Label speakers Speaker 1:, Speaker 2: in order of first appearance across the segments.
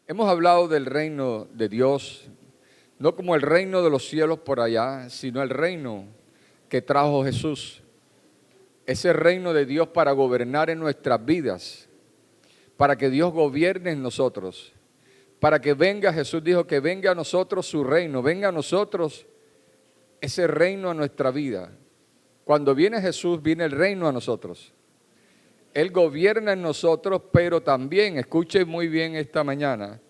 Speaker 1: Hemos hablado del reino de Dios, no como el reino de los cielos por allá, sino el reino que trajo Jesús. Ese reino de Dios para gobernar en nuestras vidas, para que Dios gobierne en nosotros, para que venga, Jesús dijo que venga a nosotros su reino, venga a nosotros ese reino a nuestra vida. Cuando viene Jesús, viene el reino a nosotros. Él gobierna en nosotros, pero también, escuche muy bien esta mañana,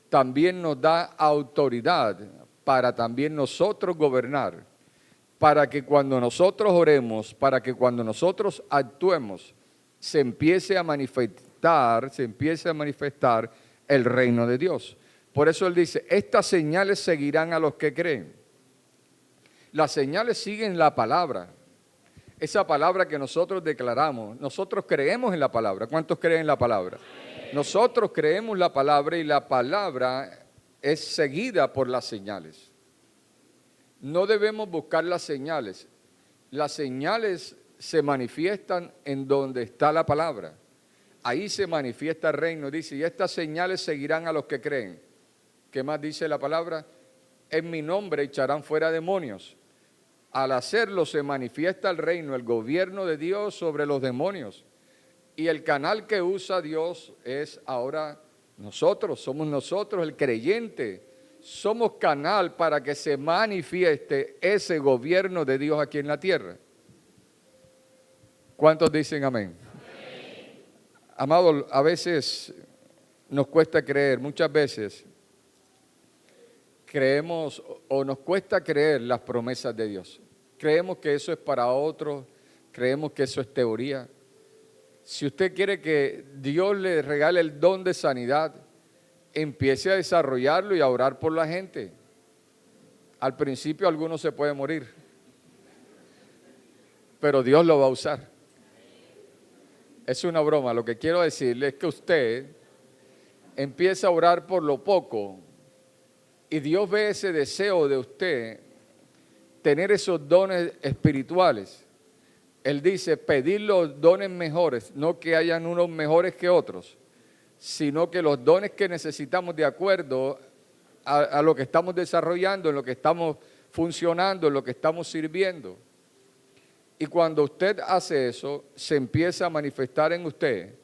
Speaker 1: también nos da autoridad para también nosotros gobernar, para que cuando nosotros oremos, para que cuando nosotros actuemos, se empiece a manifestar el reino de Dios. Por eso Él dice, estas señales seguirán a los que creen. Las señales siguen la palabra. Esa palabra que nosotros declaramos, nosotros creemos en la palabra. ¿Cuántos creen en la palabra? Nosotros creemos la palabra y la palabra es seguida por las señales. No debemos buscar las señales. Las señales se manifiestan en donde está la palabra. Ahí se manifiesta el reino. Dice, y estas señales seguirán a los que creen. ¿Qué más dice la palabra? En mi nombre echarán fuera demonios. Al hacerlo se manifiesta el reino, el gobierno de Dios sobre los demonios. Y el canal que usa Dios es ahora nosotros, somos nosotros el creyente. Somos canal para que se manifieste ese gobierno de Dios aquí en la tierra. ¿Cuántos dicen amén? Amén. Amados, a veces nos cuesta creer, muchas veces creemos o nos cuesta creer las promesas de Dios. Creemos que eso es para otros, creemos que eso es teoría. Si usted quiere que Dios le regale el don de sanidad, empiece a desarrollarlo y a orar por la gente. Al principio algunos se pueden morir, pero Dios lo va a usar. Es una broma, lo que quiero decirle es que usted empieza a orar por lo poco y Dios ve ese deseo de usted, tener esos dones espirituales. Él dice, pedir los dones mejores, no que hayan unos mejores que otros, sino que los dones que necesitamos de acuerdo a lo que estamos desarrollando, en lo que estamos funcionando, en lo que estamos sirviendo. Y cuando usted hace eso, se empieza a manifestar en usted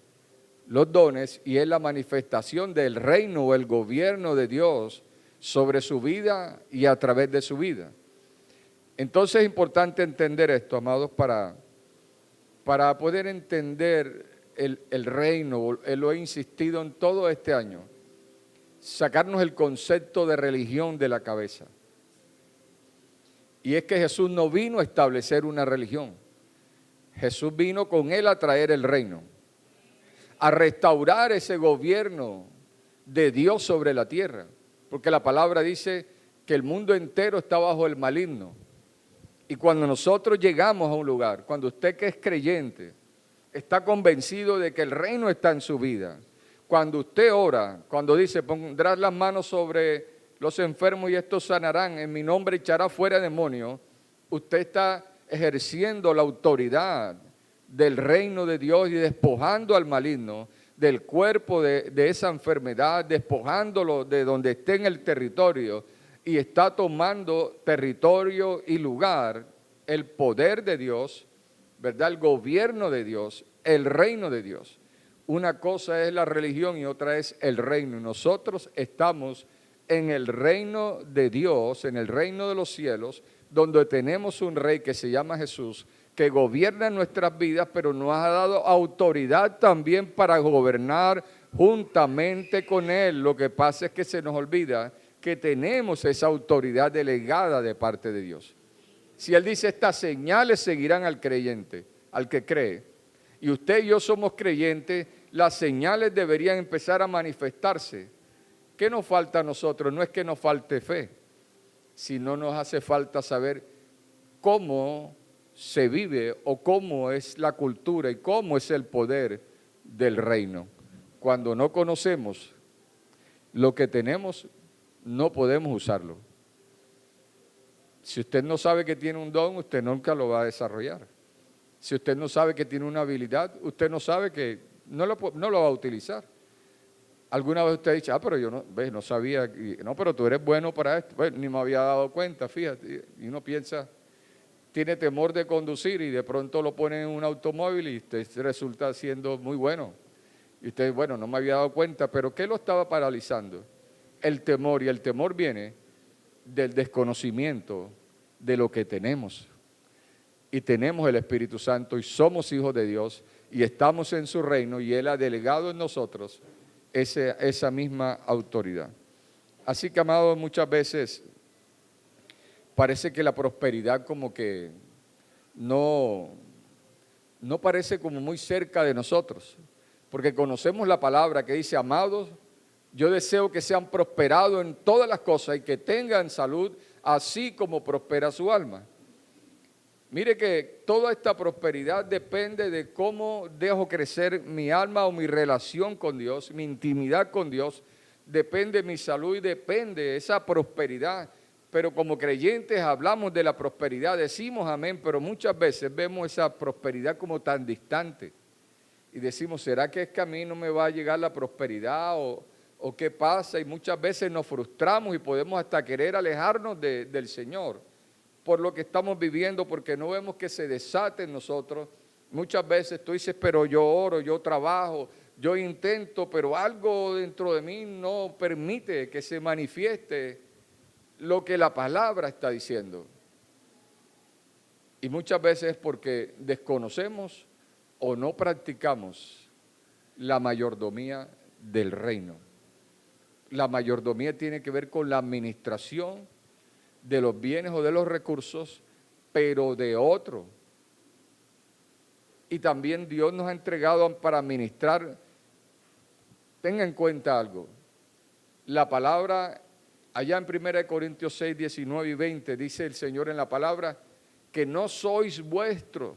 Speaker 1: los dones y es la manifestación del reino o el gobierno de Dios sobre su vida y a través de su vida. Entonces es importante entender esto, amados, para poder entender el reino. Lo he insistido en todo este año, sacarnos el concepto de religión de la cabeza. Y es que Jesús no vino a establecer una religión. Jesús vino con Él a traer el reino, a restaurar ese gobierno de Dios sobre la tierra. Porque la palabra dice que el mundo entero está bajo el maligno. Y cuando nosotros llegamos a un lugar, cuando usted que es creyente, está convencido de que el reino está en su vida, cuando usted ora, cuando dice, pondrás las manos sobre los enfermos y estos sanarán, en mi nombre echará fuera demonios, usted está ejerciendo la autoridad del reino de Dios y despojando al maligno del cuerpo de esa enfermedad, despojándolo de donde esté en el territorio, y está tomando territorio y lugar el poder de Dios, ¿verdad? El gobierno de Dios, el reino de Dios. Una cosa es la religión y otra es el reino. Nosotros estamos en el reino de Dios, en el reino de los cielos, donde tenemos un rey que se llama Jesús, que gobierna nuestras vidas, pero nos ha dado autoridad también para gobernar juntamente con Él. Lo que pasa es que se nos olvida que tenemos esa autoridad delegada de parte de Dios. Si Él dice, estas señales seguirán al creyente, al que cree, y usted y yo somos creyentes, las señales deberían empezar a manifestarse. ¿Qué nos falta a nosotros? No es que nos falte fe, sino nos hace falta saber cómo se vive o cómo es la cultura y cómo es el poder del reino. Cuando no conocemos lo que tenemos, no podemos usarlo. Si usted no sabe que tiene un don, usted nunca lo va a desarrollar. Si usted no sabe que tiene una habilidad, usted no sabe que no lo va a utilizar. ¿Alguna vez usted ha dicho, pero yo no sabía, no, pero tú eres bueno para esto? Bueno, ni me había dado cuenta, fíjate. Y uno piensa, tiene temor de conducir y de pronto lo pone en un automóvil y usted resulta siendo muy bueno. Y usted, bueno, no me había dado cuenta, pero ¿qué lo estaba paralizando? El temor, y el temor viene del desconocimiento de lo que tenemos. Y tenemos el Espíritu Santo y somos hijos de Dios y estamos en su reino y Él ha delegado en nosotros esa misma autoridad. Así que, amados, muchas veces parece que la prosperidad como que no parece como muy cerca de nosotros, porque conocemos la palabra que dice, amados, yo deseo que sean prosperados en todas las cosas y que tengan salud, así como prospera su alma. Mire que toda esta prosperidad depende de cómo dejo crecer mi alma o mi relación con Dios, mi intimidad con Dios, depende de mi salud y depende de esa prosperidad. Pero como creyentes hablamos de la prosperidad, decimos amén, pero muchas veces vemos esa prosperidad como tan distante. Y decimos, ¿será que es que a mí no me va a llegar la prosperidad o qué pasa? Y muchas veces nos frustramos y podemos hasta querer alejarnos del Señor por lo que estamos viviendo, porque no vemos que se desate en nosotros. Muchas veces tú dices, pero yo oro, yo trabajo, yo intento, pero algo dentro de mí no permite que se manifieste lo que la palabra está diciendo. Y muchas veces es porque desconocemos o no practicamos la mayordomía del reino. La mayordomía tiene que ver con la administración de los bienes o de los recursos, pero de otro. Y también Dios nos ha entregado para administrar. Tenga en cuenta algo. La palabra, allá en 1 Corintios 6, 19 y 20, dice el Señor en la palabra, que no sois vuestros.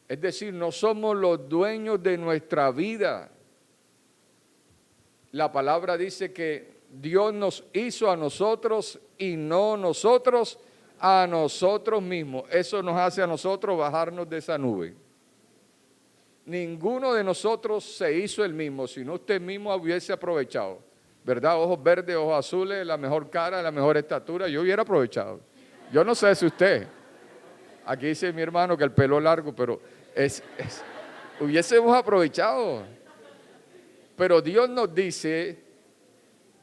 Speaker 1: Es decir, no somos los dueños de nuestra vida. La palabra dice que Dios nos hizo a nosotros y no nosotros a nosotros mismos. Eso nos hace a nosotros bajarnos de esa nube. Ninguno de nosotros se hizo el mismo, sino usted mismo hubiese aprovechado, ¿verdad? Ojos verdes, ojos azules, la mejor cara, la mejor estatura, yo hubiera aprovechado. Yo no sé si usted, aquí dice mi hermano que el pelo largo, pero hubiésemos aprovechado. Pero Dios nos dice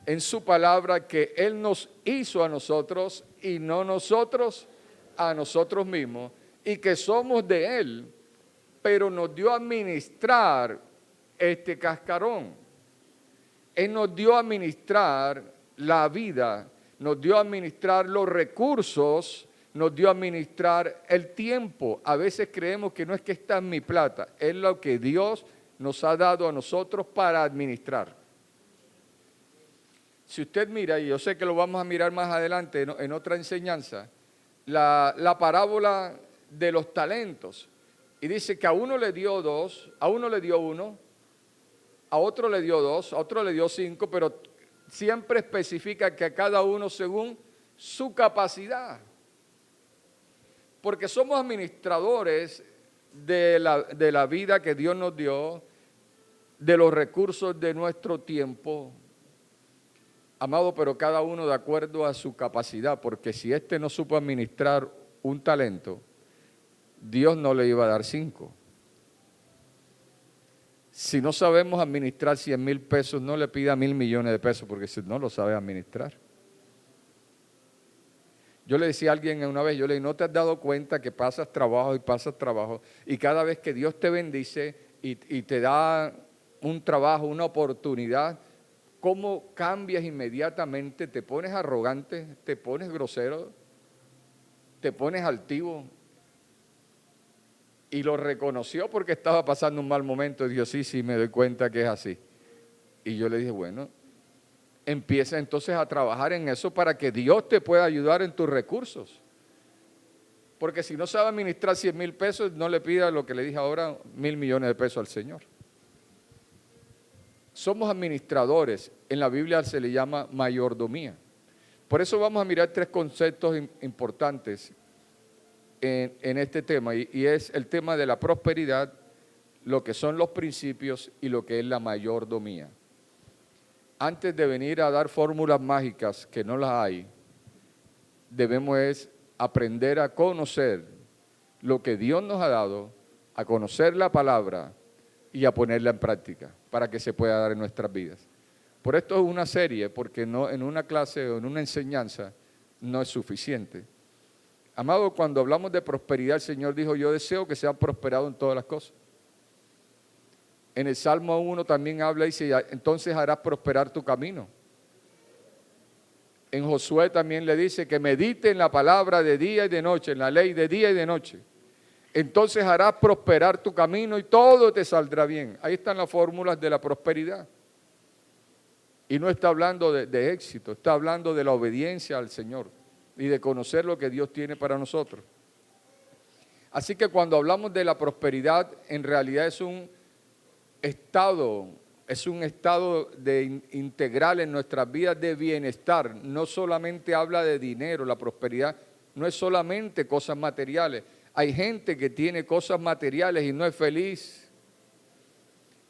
Speaker 1: en su palabra que Él nos hizo a nosotros y no nosotros a nosotros mismos, y que somos de Él, pero nos dio a administrar este cascarón. Él nos dio a administrar la vida, nos dio a administrar los recursos, nos dio a administrar el tiempo. A veces creemos que no es que está en mi plata, es lo que Dios nos ha dado a nosotros para administrar. Si usted mira, y yo sé que lo vamos a mirar más adelante en otra enseñanza, la parábola de los talentos. Y dice que a uno le dio 2, a uno le dio 1, a otro le dio 2, a otro le dio 5, pero siempre especifica que a cada uno según su capacidad. Porque somos administradores de la vida que Dios nos dio, de los recursos de nuestro tiempo. Amado, pero cada uno de acuerdo a su capacidad, porque si este no supo administrar un talento, Dios no le iba a dar 5. Si no sabemos administrar 100,000 pesos, no le pida 1,000 millones de pesos, porque si no lo sabe administrar. Yo le decía a alguien una vez, yo le dije, ¿no te has dado cuenta que pasas trabajo y cada vez que Dios te bendice y te da un trabajo, una oportunidad, cómo cambias inmediatamente? Te pones arrogante, te pones grosero, te pones altivo. Y lo reconoció porque estaba pasando un mal momento y dijo, sí, me doy cuenta que es así. Y yo le dije, bueno, empieza entonces a trabajar en eso para que Dios te pueda ayudar en tus recursos. Porque si no sabe administrar 100,000 pesos, no le pida lo que le dije ahora, 1,000 millones de pesos al Señor. Somos administradores, en la Biblia se le llama mayordomía. Por eso vamos a mirar 3 conceptos importantes en este tema, y es el tema de la prosperidad, lo que son los principios y lo que es la mayordomía. antes de venir a dar fórmulas mágicas, que no las hay, debemos es aprender a conocer lo que Dios nos ha dado, a conocer la palabra y a ponerla en práctica para que se pueda dar en nuestras vidas. Por esto es una serie, porque no en una clase o en una enseñanza no es suficiente. Amado, cuando hablamos de prosperidad, el Señor dijo, yo deseo que sean prosperados en todas las cosas. En el Salmo 1 también habla y dice, entonces harás prosperar tu camino. En Josué también le dice que medite en la palabra de día y de noche, en la ley de día y de noche. Entonces harás prosperar tu camino y todo te saldrá bien. Ahí están las fórmulas de la prosperidad. Y no está hablando de éxito, está hablando de la obediencia al Señor y de conocer lo que Dios tiene para nosotros. Así que cuando hablamos de la prosperidad, en realidad es un estado integral en nuestras vidas de bienestar. No solamente habla de dinero, la prosperidad no es solamente cosas materiales. Hay gente que tiene cosas materiales y no es feliz.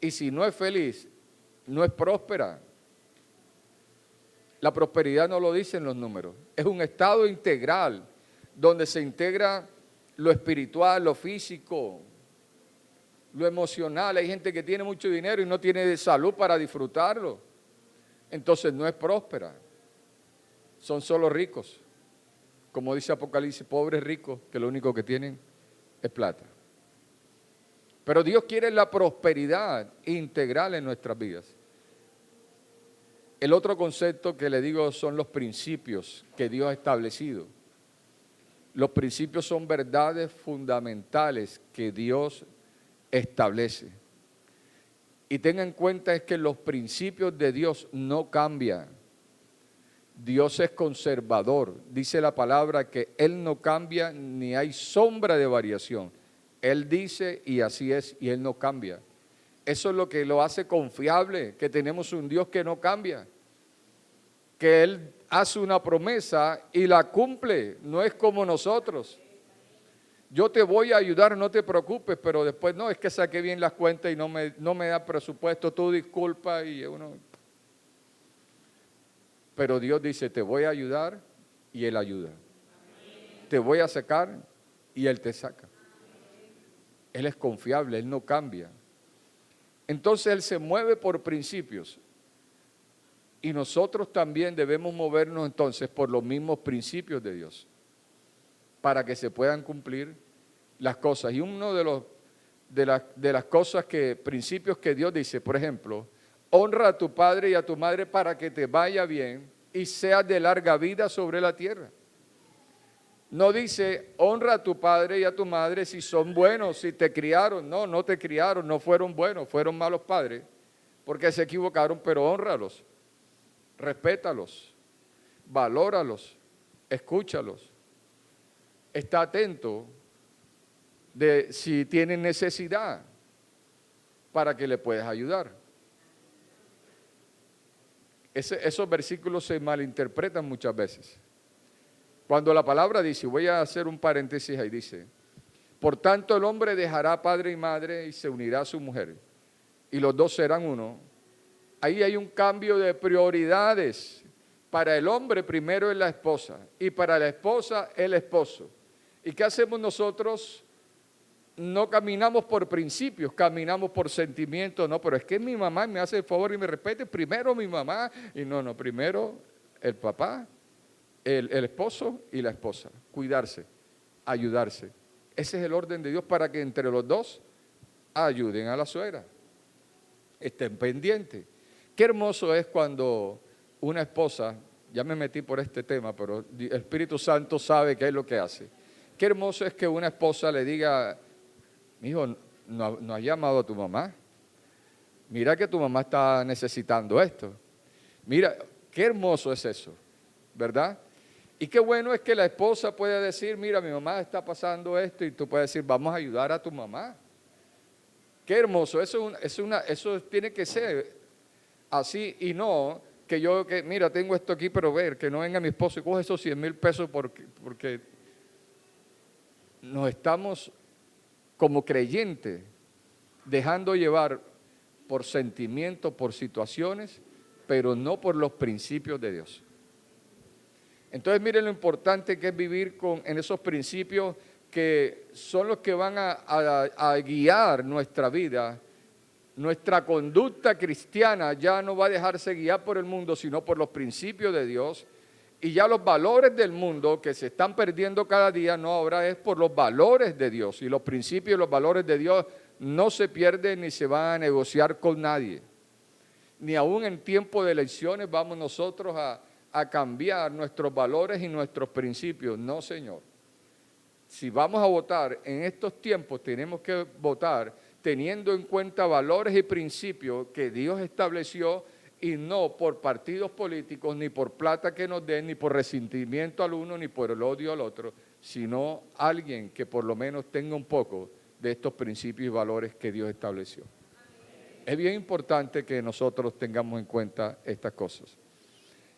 Speaker 1: Y si no es feliz, no es próspera. La prosperidad no lo dicen los números. Es un estado integral donde se integra lo espiritual, lo físico, lo emocional. Hay gente que tiene mucho dinero y no tiene salud para disfrutarlo. Entonces no es próspera. Son solo ricos. Como dice Apocalipsis, pobres ricos que lo único que tienen es plata. Pero Dios quiere la prosperidad integral en nuestras vidas. El otro concepto que le digo son los principios que Dios ha establecido. Los principios son verdades fundamentales que Dios establece. Y tenga en cuenta es que los principios de Dios no cambian. Dios es conservador. Dice la palabra que Él no cambia ni hay sombra de variación. Él dice y así es y Él no cambia. Eso es lo que lo hace confiable, que tenemos un Dios que no cambia. Que Él hace una promesa y la cumple, no es como nosotros. Yo te voy a ayudar, no te preocupes, pero después no, es que saqué bien las cuentas y no me da presupuesto, tú disculpa y uno... Pero Dios dice, te voy a ayudar y Él ayuda. Te voy a sacar y Él te saca. Él es confiable, Él no cambia. Entonces Él se mueve por principios. Y nosotros también debemos movernos entonces por los mismos principios de Dios para que se puedan cumplir las cosas. Y uno de las cosas principios que Dios dice, por ejemplo, honra a tu padre y a tu madre para que te vaya bien y seas de larga vida sobre la tierra. No dice, honra a tu padre y a tu madre si son buenos, si te criaron. No, no te criaron, no fueron buenos, fueron malos padres, porque se equivocaron, pero hónralos. Respétalos, valóralos, escúchalos. Está atento de si tienen necesidad para que le puedas ayudar. Esos versículos se malinterpretan muchas veces. Cuando la palabra dice, voy a hacer un paréntesis ahí, dice, por tanto el hombre dejará padre y madre y se unirá a su mujer, y los dos serán uno. Ahí hay un cambio de prioridades. Para el hombre primero es la esposa y para la esposa el esposo. ¿Y qué hacemos nosotros? No caminamos por principios, caminamos por sentimientos. No, pero es que mi mamá me hace el favor y me respete. Primero mi mamá y no, primero el papá, el esposo y la esposa. Cuidarse, ayudarse. Ese es el orden de Dios para que entre los dos ayuden a la suegra. Estén pendientes. Qué hermoso es cuando una esposa, ya me metí por este tema, pero el Espíritu Santo sabe qué es lo que hace. Qué hermoso es que una esposa le diga, mijo, no has llamado a tu mamá. Mira que tu mamá está necesitando esto. Mira, qué hermoso es eso, ¿verdad? Y qué bueno es que la esposa pueda decir, mira, mi mamá está pasando esto y tú puedes decir, vamos a ayudar a tu mamá. Qué hermoso, eso tiene que ser así y no que mira, tengo esto aquí, pero que no venga mi esposo y coge esos 100,000 pesos porque nos estamos como creyentes dejando llevar por sentimientos, por situaciones pero no por los principios de Dios. Entonces miren lo importante que es vivir en esos principios que son los que van a guiar nuestra vida. Nuestra conducta cristiana ya no va a dejarse guiar por el mundo, sino por los principios de Dios. Y ya los valores del mundo que se están perdiendo cada día, no, ahora es por los valores de Dios. Y los principios y los valores de Dios no se pierden ni se van a negociar con nadie. Ni aún en tiempo de elecciones vamos nosotros a cambiar nuestros valores y nuestros principios. No, Señor. Si vamos a votar en estos tiempos, tenemos que votar teniendo en cuenta valores y principios que Dios estableció y no por partidos políticos, ni por plata que nos den, ni por resentimiento al uno, ni por el odio al otro, sino alguien que por lo menos tenga un poco de estos principios y valores que Dios estableció. Es bien importante que nosotros tengamos en cuenta estas cosas.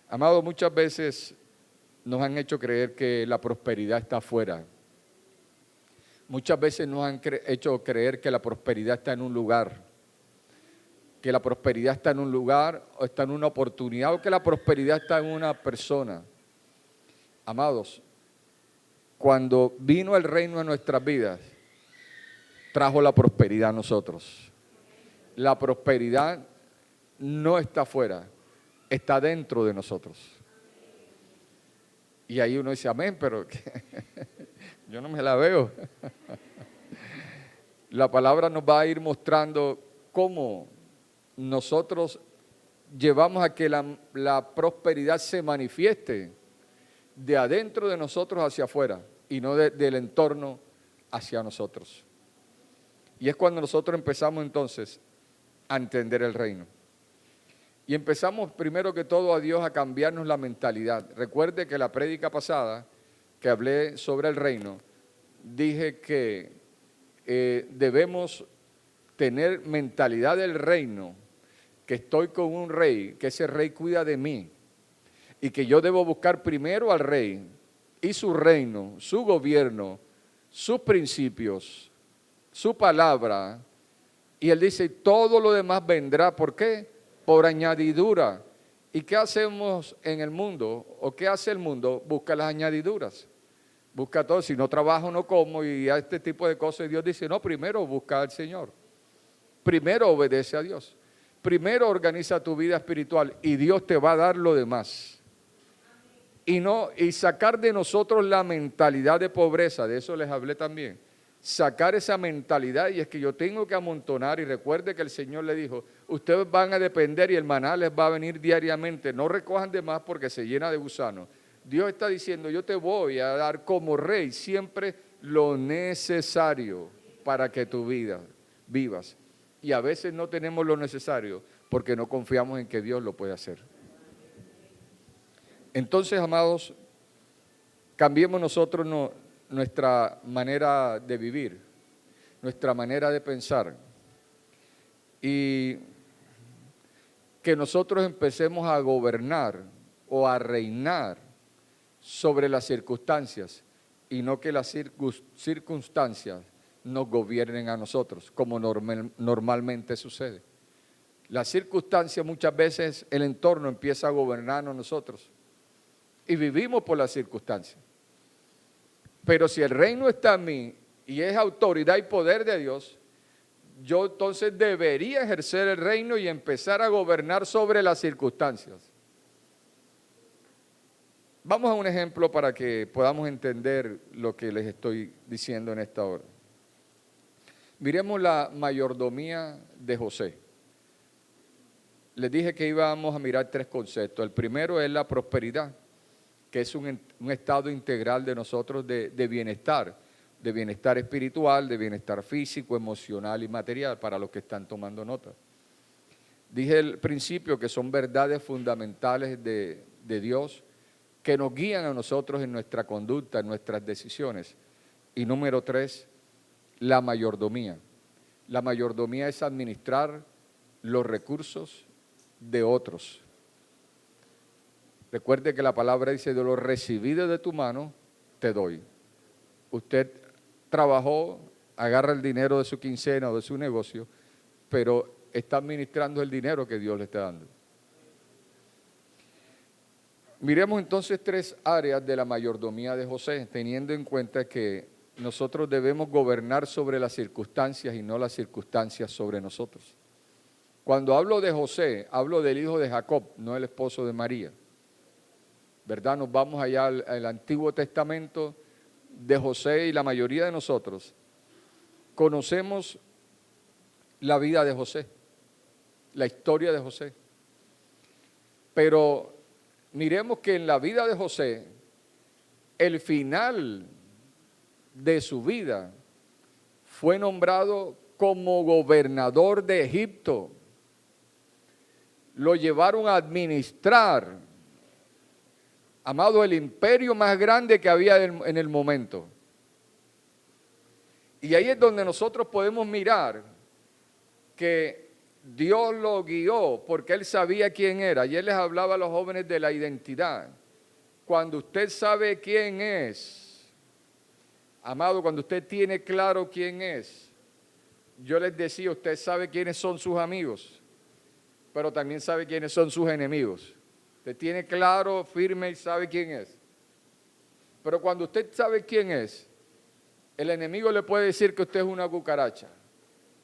Speaker 1: Amados, muchas veces nos han hecho creer que la prosperidad está afuera. Muchas veces nos han hecho creer que la prosperidad está en un lugar, que la prosperidad está en un lugar o está en una oportunidad o que la prosperidad está en una persona. Amados, cuando vino el reino en nuestras vidas, trajo la prosperidad a nosotros. La prosperidad no está afuera, está dentro de nosotros. Y ahí uno dice, amén, pero yo no me la veo. La palabra nos va a ir mostrando cómo nosotros llevamos a que la prosperidad se manifieste de adentro de nosotros hacia afuera y no del entorno hacia nosotros. Y es cuando nosotros empezamos entonces a entender el reino. Y empezamos primero que todo a Dios a cambiarnos la mentalidad. Recuerde que la prédica pasada que hablé sobre el reino, dije que debemos tener mentalidad del reino, que estoy con un rey, que ese rey cuida de mí y que yo debo buscar primero al rey y su reino, su gobierno, sus principios, su palabra. Y él dice, todo lo demás vendrá. ¿Por qué? Por añadidura. ¿Y qué hacemos en el mundo? ¿O qué hace el mundo? Busca las añadiduras. Busca todo. Si no trabajo, no como. Y a este tipo de cosas. Y Dios dice, no, primero busca al Señor. Primero obedece a Dios. Primero organiza tu vida espiritual. Y Dios te va a dar lo demás. Y sacar de nosotros la mentalidad de pobreza. De eso les hablé también. Sacar esa mentalidad, y es que yo tengo que amontonar. Y recuerde que el Señor le dijo, ustedes van a depender y el maná les va a venir diariamente, no recojan de más porque se llena de gusanos. Dios está diciendo, yo te voy a dar como rey siempre lo necesario para que tu vida vivas. Y a veces no tenemos lo necesario porque no confiamos en que Dios lo puede hacer. Entonces, amados, cambiemos nosotros nuestra manera de vivir, nuestra manera de pensar, y que nosotros empecemos a gobernar o a reinar sobre las circunstancias y no que las circunstancias nos gobiernen a nosotros, como normalmente sucede. Las circunstancias, muchas veces el entorno empieza a gobernarnos a nosotros y vivimos por las circunstancias. Pero si el reino está en mí y es autoridad y poder de Dios, yo entonces debería ejercer el reino y empezar a gobernar sobre las circunstancias. Vamos a un ejemplo para que podamos entender lo que les estoy diciendo en esta hora. Miremos la mayordomía de José. Les dije que íbamos a mirar tres conceptos. El primero es la prosperidad, que es un estado integral de nosotros de bienestar espiritual, de bienestar físico, emocional y material, para los que están tomando nota. Dije al principio que son verdades fundamentales de Dios que nos guían a nosotros en nuestra conducta, en nuestras decisiones. Y número 3, la mayordomía. La mayordomía es administrar los recursos de otros. Recuerde que la palabra dice, de lo recibido de tu mano, te doy. Usted trabajó, agarra el dinero de su quincena o de su negocio, pero está administrando el dinero que Dios le está dando. Miremos entonces tres áreas de la mayordomía de José, teniendo en cuenta que nosotros debemos gobernar sobre las circunstancias y no las circunstancias sobre nosotros. Cuando hablo de José, hablo del hijo de Jacob, no el esposo de María. ¿Verdad? Nos vamos allá al Antiguo Testamento de José y la mayoría de nosotros conocemos la vida de José, la historia de José. Pero miremos que en la vida de José, el final de su vida fue nombrado como gobernador de Egipto. Lo llevaron a administrar, amado, el imperio más grande que había en el momento. Y ahí es donde nosotros podemos mirar que Dios lo guió porque Él sabía quién era. Ayer les hablaba a los jóvenes de la identidad. Cuando usted sabe quién es, amado, cuando usted tiene claro quién es, yo les decía, usted sabe quiénes son sus amigos, pero también sabe quiénes son sus enemigos. Usted tiene claro, firme y sabe quién es. Pero cuando usted sabe quién es, el enemigo le puede decir que usted es una cucaracha.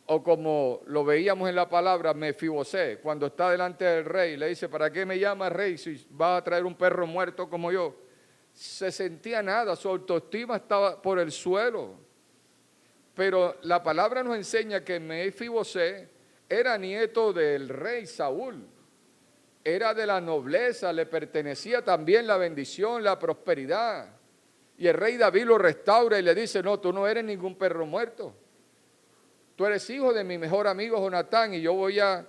Speaker 1: O como lo veíamos en la palabra, Mefibosé, cuando está delante del rey, le dice, ¿para qué me llama rey si vas a traer un perro muerto como yo? Se sentía nada, su autoestima estaba por el suelo. Pero la palabra nos enseña que Mefibosé era nieto del rey Saúl. Era de la nobleza, le pertenecía también la bendición, la prosperidad. Y el rey David lo restaura y le dice, no, tú no eres ningún perro muerto. Tú eres hijo de mi mejor amigo Jonatán y yo voy a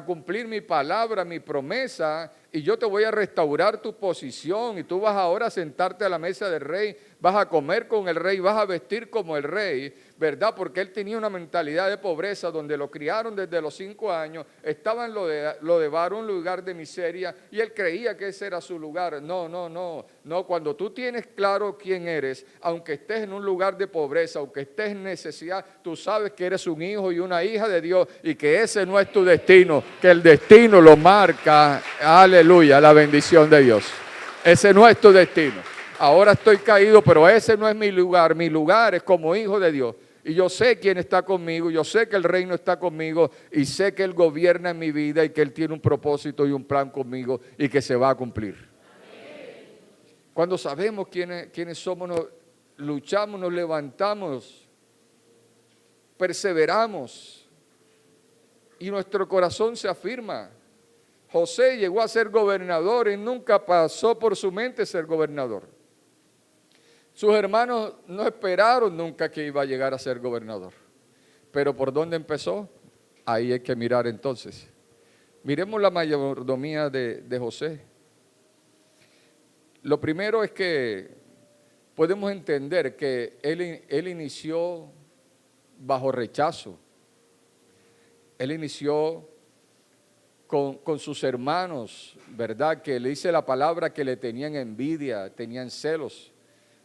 Speaker 1: cumplir mi palabra, mi promesa, y yo te voy a restaurar tu posición y tú vas ahora a sentarte a la mesa del rey, vas a comer con el rey, vas a vestir como el rey, ¿verdad? Porque él tenía una mentalidad de pobreza donde lo criaron desde los 5 años, estaba en lo de Bar, un lugar de miseria, y él creía que ese era su lugar. No, cuando tú tienes claro quién eres, aunque estés en un lugar de pobreza, aunque estés en necesidad, tú sabes que eres un hijo y una hija de Dios y que ese no es tu destino, que el destino lo marca, aleluya, la bendición de Dios. Ese no es tu destino. Ahora estoy caído, pero ese no es mi lugar es como hijo de Dios. Y yo sé quién está conmigo, yo sé que el reino está conmigo y sé que Él gobierna en mi vida y que Él tiene un propósito y un plan conmigo y que se va a cumplir. Cuando sabemos quiénes somos, luchamos, nos levantamos, perseveramos y nuestro corazón se afirma. José llegó a ser gobernador y nunca pasó por su mente ser gobernador. Sus hermanos no esperaron nunca que iba a llegar a ser gobernador. Pero ¿por dónde empezó? Ahí hay que mirar entonces. Miremos la mayordomía de José. Lo primero es que podemos entender que él inició bajo rechazo. Él inició con sus hermanos, ¿verdad? Que le dice la palabra que le tenían envidia, tenían celos.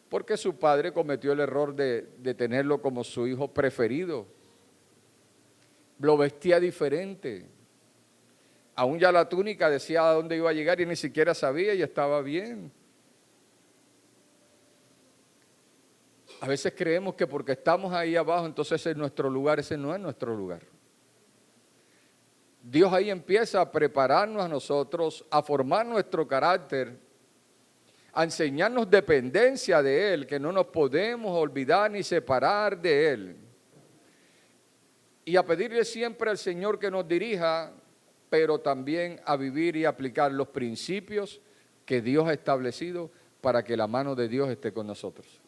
Speaker 1: Porque su padre cometió el error de tenerlo como su hijo preferido. Lo vestía diferente. Aún ya la túnica decía a dónde iba a llegar y ni siquiera sabía y estaba bien. A veces creemos que porque estamos ahí abajo, entonces ese es nuestro lugar. Ese no es nuestro lugar. Dios ahí empieza a prepararnos a nosotros, a formar nuestro carácter, a enseñarnos dependencia de Él, que no nos podemos olvidar ni separar de Él. Y a pedirle siempre al Señor que nos dirija, pero también a vivir y aplicar los principios que Dios ha establecido para que la mano de Dios esté con nosotros.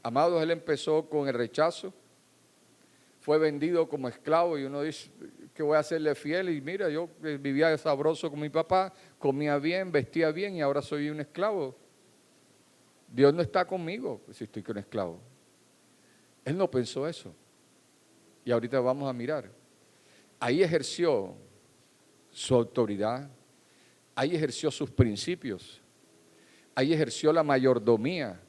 Speaker 1: Amados, Él empezó con el rechazo, fue vendido como esclavo y uno dice que voy a serle fiel y mira, yo vivía sabroso con mi papá, comía bien, vestía bien y ahora soy un esclavo. Dios no está conmigo si estoy con un esclavo. Él no pensó eso. Y ahorita vamos a mirar. Ahí ejerció su autoridad, ahí ejerció sus principios, ahí ejerció la mayordomía,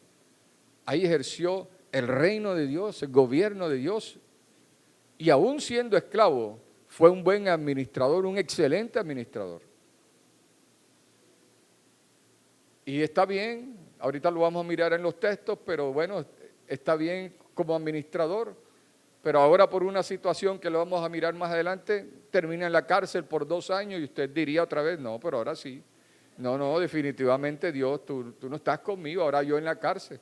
Speaker 1: ahí ejerció el reino de Dios, el gobierno de Dios. Y aún siendo esclavo, fue un buen administrador, un excelente administrador. Y está bien, ahorita lo vamos a mirar en los textos, pero bueno, está bien como administrador, pero ahora por una situación que lo vamos a mirar más adelante, termina en la cárcel por 2 años y usted diría otra vez, no, pero ahora sí. No, definitivamente Dios, tú no estás conmigo, ahora yo en la cárcel.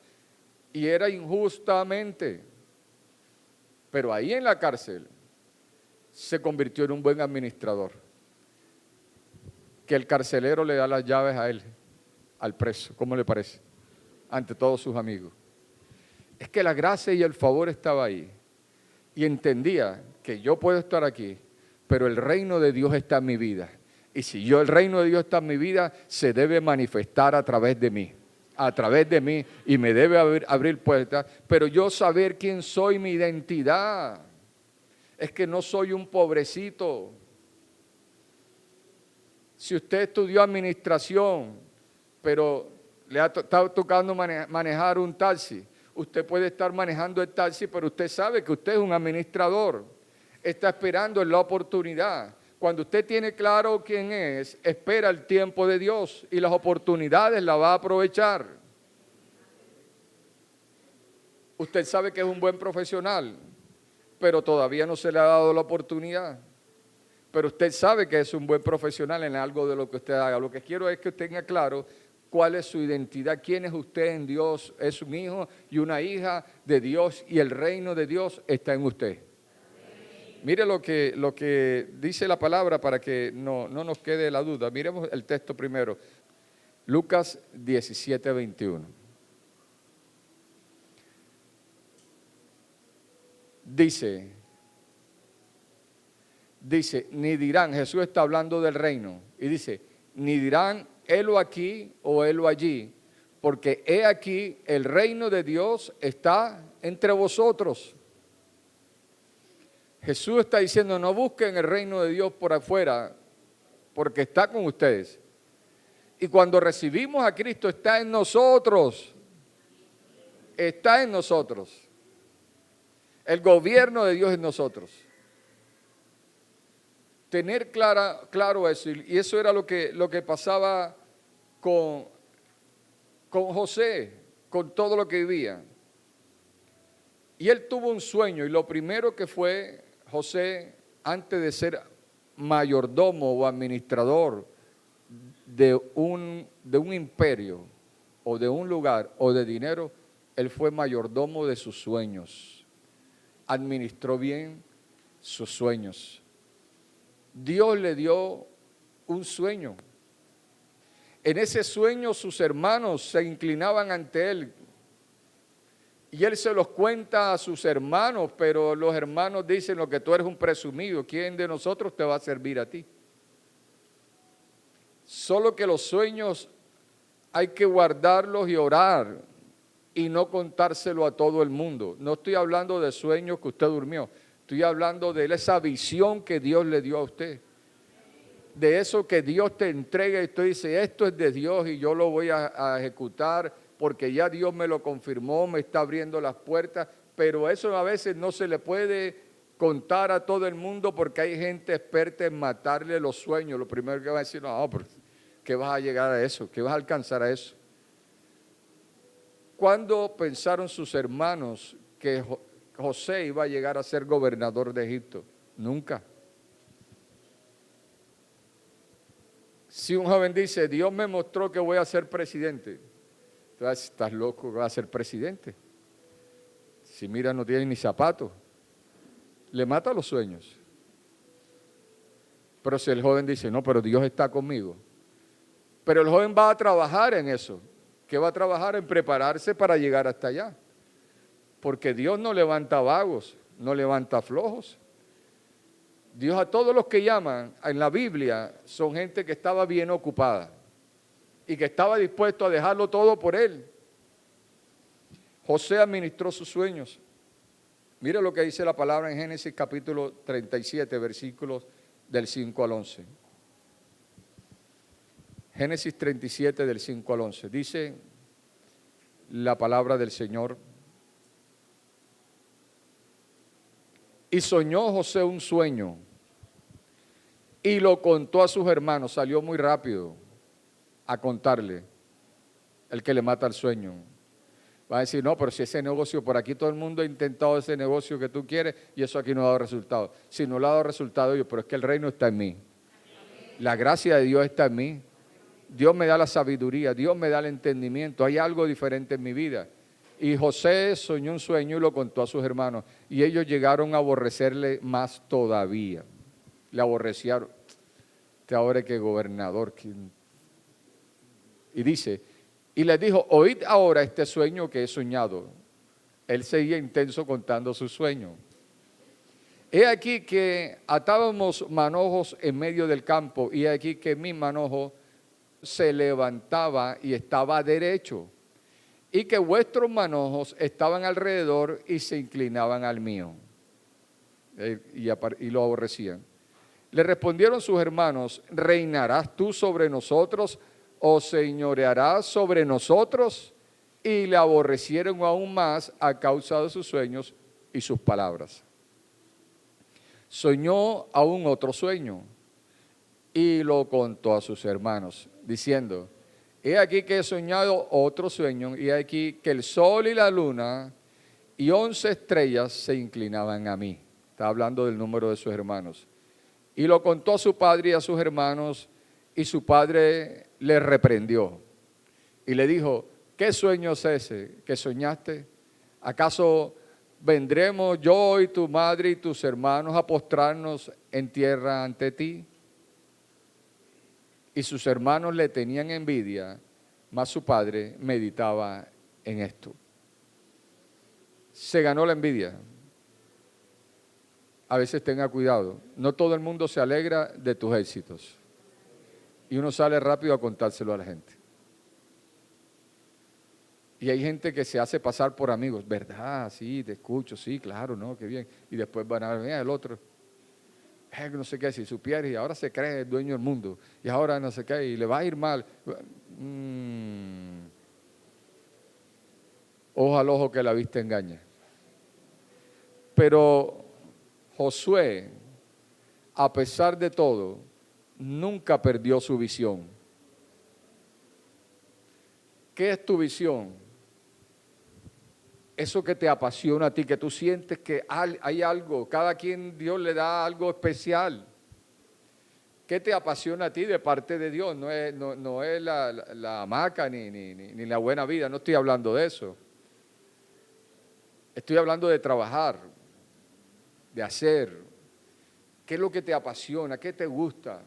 Speaker 1: Y era injustamente, pero ahí en la cárcel se convirtió en un buen administrador, que el carcelero le da las llaves a él, al preso. ¿Cómo le parece? Ante todos sus amigos. Es que la gracia y el favor estaba ahí. Y entendía que yo puedo estar aquí, pero el reino de Dios está en mi vida. Y si el reino de Dios está en mi vida, se debe manifestar a través de mí. Y me debe abrir puertas. Pero yo saber quién soy, mi identidad. Es que no soy un pobrecito. Si usted estudió administración, pero le ha estado tocando manejar un taxi, usted puede estar manejando el taxi, pero usted sabe que usted es un administrador. Está esperando en la oportunidad. Cuando usted tiene claro quién es, espera el tiempo de Dios y las oportunidades las va a aprovechar. Usted sabe que es un buen profesional, pero todavía no se le ha dado la oportunidad. Pero usted sabe que es un buen profesional en algo de lo que usted haga. Lo que quiero es que usted tenga claro cuál es su identidad, quién es usted en Dios. Es un hijo y una hija de Dios y el reino de Dios está en usted. Mire lo que dice la palabra para que no nos quede la duda. Miremos el texto primero. Lucas 17, 21. Dice, ni dirán, Jesús está hablando del reino, y dice, ni dirán, helo aquí o helo allí, porque he aquí, el reino de Dios está entre vosotros. Jesús está diciendo, no busquen el reino de Dios por afuera, porque está con ustedes. Y cuando recibimos a Cristo, está en nosotros. Está en nosotros. El gobierno de Dios en nosotros. Tener claro eso, y eso era lo que pasaba con José, con todo lo que vivía. Y él tuvo un sueño, y lo primero que fue José, antes de ser mayordomo o administrador de un imperio, o de un lugar, o de dinero, él fue mayordomo de sus sueños. Administró bien sus sueños. Dios le dio un sueño. En ese sueño sus hermanos se inclinaban ante él. Y él se los cuenta a sus hermanos, pero los hermanos dicen lo que tú eres un presumido. ¿Quién de nosotros te va a servir a ti? Solo que los sueños hay que guardarlos y orar y no contárselo a todo el mundo. No estoy hablando de sueños que usted durmió. Estoy hablando de esa visión que Dios le dio a usted. De eso que Dios te entrega y usted dice, esto es de Dios y yo lo voy a ejecutar porque ya Dios me lo confirmó, me está abriendo las puertas. Pero eso a veces no se le puede contar a todo el mundo porque hay gente experta en matarle los sueños. Lo primero que va a decir, no, pero ¿qué vas a llegar a eso? ¿Qué vas a alcanzar a eso? ¿Cuándo pensaron sus hermanos que José iba a llegar a ser gobernador de Egipto? Nunca. Si un joven dice, Dios me mostró que voy a ser presidente, entonces, ¿estás loco que vas a ser presidente? Si mira, no tiene ni zapatos. Le mata los sueños. Pero si el joven dice, no, pero Dios está conmigo. Pero el joven va a trabajar en eso. ¿Qué va a trabajar? En prepararse para llegar hasta allá. Porque Dios no levanta vagos, no levanta flojos. Dios a todos los que llaman en la Biblia son gente que estaba bien ocupada y que estaba dispuesto a dejarlo todo por él. José administró sus sueños. Mira lo que dice la palabra en Génesis capítulo 37, versículos del 5 al 11. Génesis 37 del 5 al 11. Dice la palabra del Señor. Y soñó José un sueño y lo contó a sus hermanos. Salió muy rápido a contarle. el que le mata el sueño. Va a decir, no, pero si ese negocio, por aquí todo el mundo ha intentado ese negocio que tú quieres y eso aquí no ha dado resultado. Si no le ha dado resultado, pero es que el reino está en mí. La gracia de Dios está en mí. Dios me da la sabiduría, Dios me da el entendimiento. Hay algo diferente en mi vida. Y José soñó un sueño y lo contó a sus hermanos. Y ellos llegaron a aborrecerle más todavía. Le aborrecieron. Ahora que gobernador. Y dice, y les dijo, oíd ahora este sueño que he soñado. Él seguía intenso contando su sueño. He aquí que atábamos manojos en medio del campo, y he aquí que mi manojo se levantaba y estaba derecho, y que vuestros manojos estaban alrededor y se inclinaban al mío. Y lo aborrecían. Le respondieron sus hermanos, ¿reinarás tú sobre nosotros o señorearás sobre nosotros? Y le aborrecieron aún más a causa de sus sueños y sus palabras. Soñó aún otro sueño y lo contó a sus hermanos, diciendo, he aquí que he soñado otro sueño, y he aquí que el sol y la luna y 11 estrellas se inclinaban a mí. Está hablando del número de sus hermanos. Y lo contó a su padre y a sus hermanos, y su padre le reprendió. Y le dijo, ¿qué sueño es ese que soñaste? ¿Acaso vendremos yo y tu madre y tus hermanos a postrarnos en tierra ante ti? Y sus hermanos le tenían envidia, mas su padre meditaba en esto. Se ganó la envidia. A veces tenga cuidado, no todo el mundo se alegra de tus éxitos. Y uno sale rápido a contárselo a la gente. Y hay gente que se hace pasar por amigos, ¿verdad? Sí, te escucho, sí, claro, no, qué bien. Y después van a ver, mira, el otro, no sé qué, si supiera, y ahora se cree el dueño del mundo, y ahora no sé qué, y le va a ir mal. Ojo al ojo que la vista engaña. Pero Josué, a pesar de todo, nunca perdió su visión. ¿Qué es tu visión? Eso que te apasiona a ti, que tú sientes que hay algo, cada quien Dios le da algo especial. ¿Qué te apasiona a ti de parte de Dios? No es la hamaca ni la buena vida, no estoy hablando de eso. Estoy hablando de trabajar, de hacer. ¿Qué es lo que te apasiona? ¿Qué te gusta?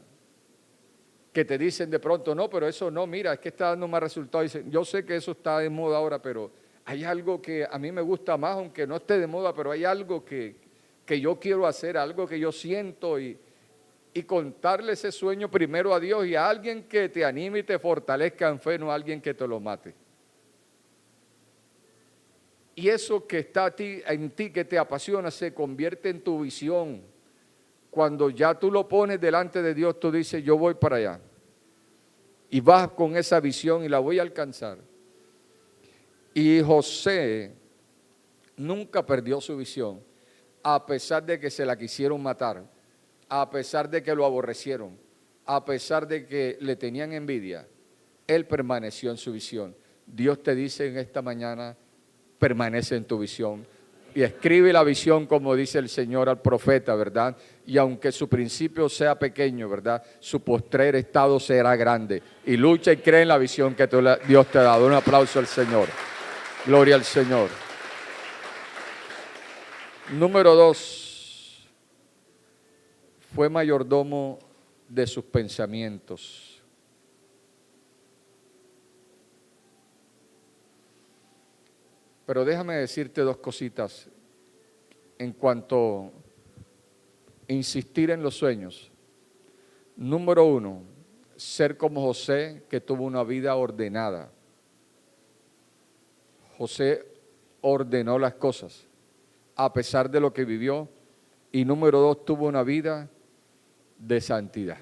Speaker 1: Que te dicen de pronto, no, pero eso no, mira, es que está dando más resultados. Dicen, yo sé que eso está de moda ahora, pero hay algo que a mí me gusta más, aunque no esté de moda, pero hay algo que yo quiero hacer, algo que yo siento y contarle ese sueño primero a Dios y a alguien que te anime y te fortalezca en fe, no a alguien que te lo mate. Y eso que está en ti, que te apasiona, se convierte en tu visión. Cuando ya tú lo pones delante de Dios, tú dices, yo voy para allá. Y vas con esa visión y la voy a alcanzar. Y José nunca perdió su visión, a pesar de que se la quisieron matar, a pesar de que lo aborrecieron, a pesar de que le tenían envidia. Él permaneció en su visión. Dios te dice en esta mañana, permanece en tu visión. Y escribe la visión como dice el Señor al profeta, ¿verdad? Y aunque su principio sea pequeño, ¿verdad? Su postrer estado será grande. Y lucha y cree en la visión que Dios te ha dado. Un aplauso al Señor. Gloria al Señor. Número 2. Fue mayordomo de sus pensamientos. Pero déjame decirte dos cositas en cuanto a insistir en los sueños. Número 1, ser como José, que tuvo una vida ordenada. José ordenó las cosas a pesar de lo que vivió. Y número 2, tuvo una vida de santidad.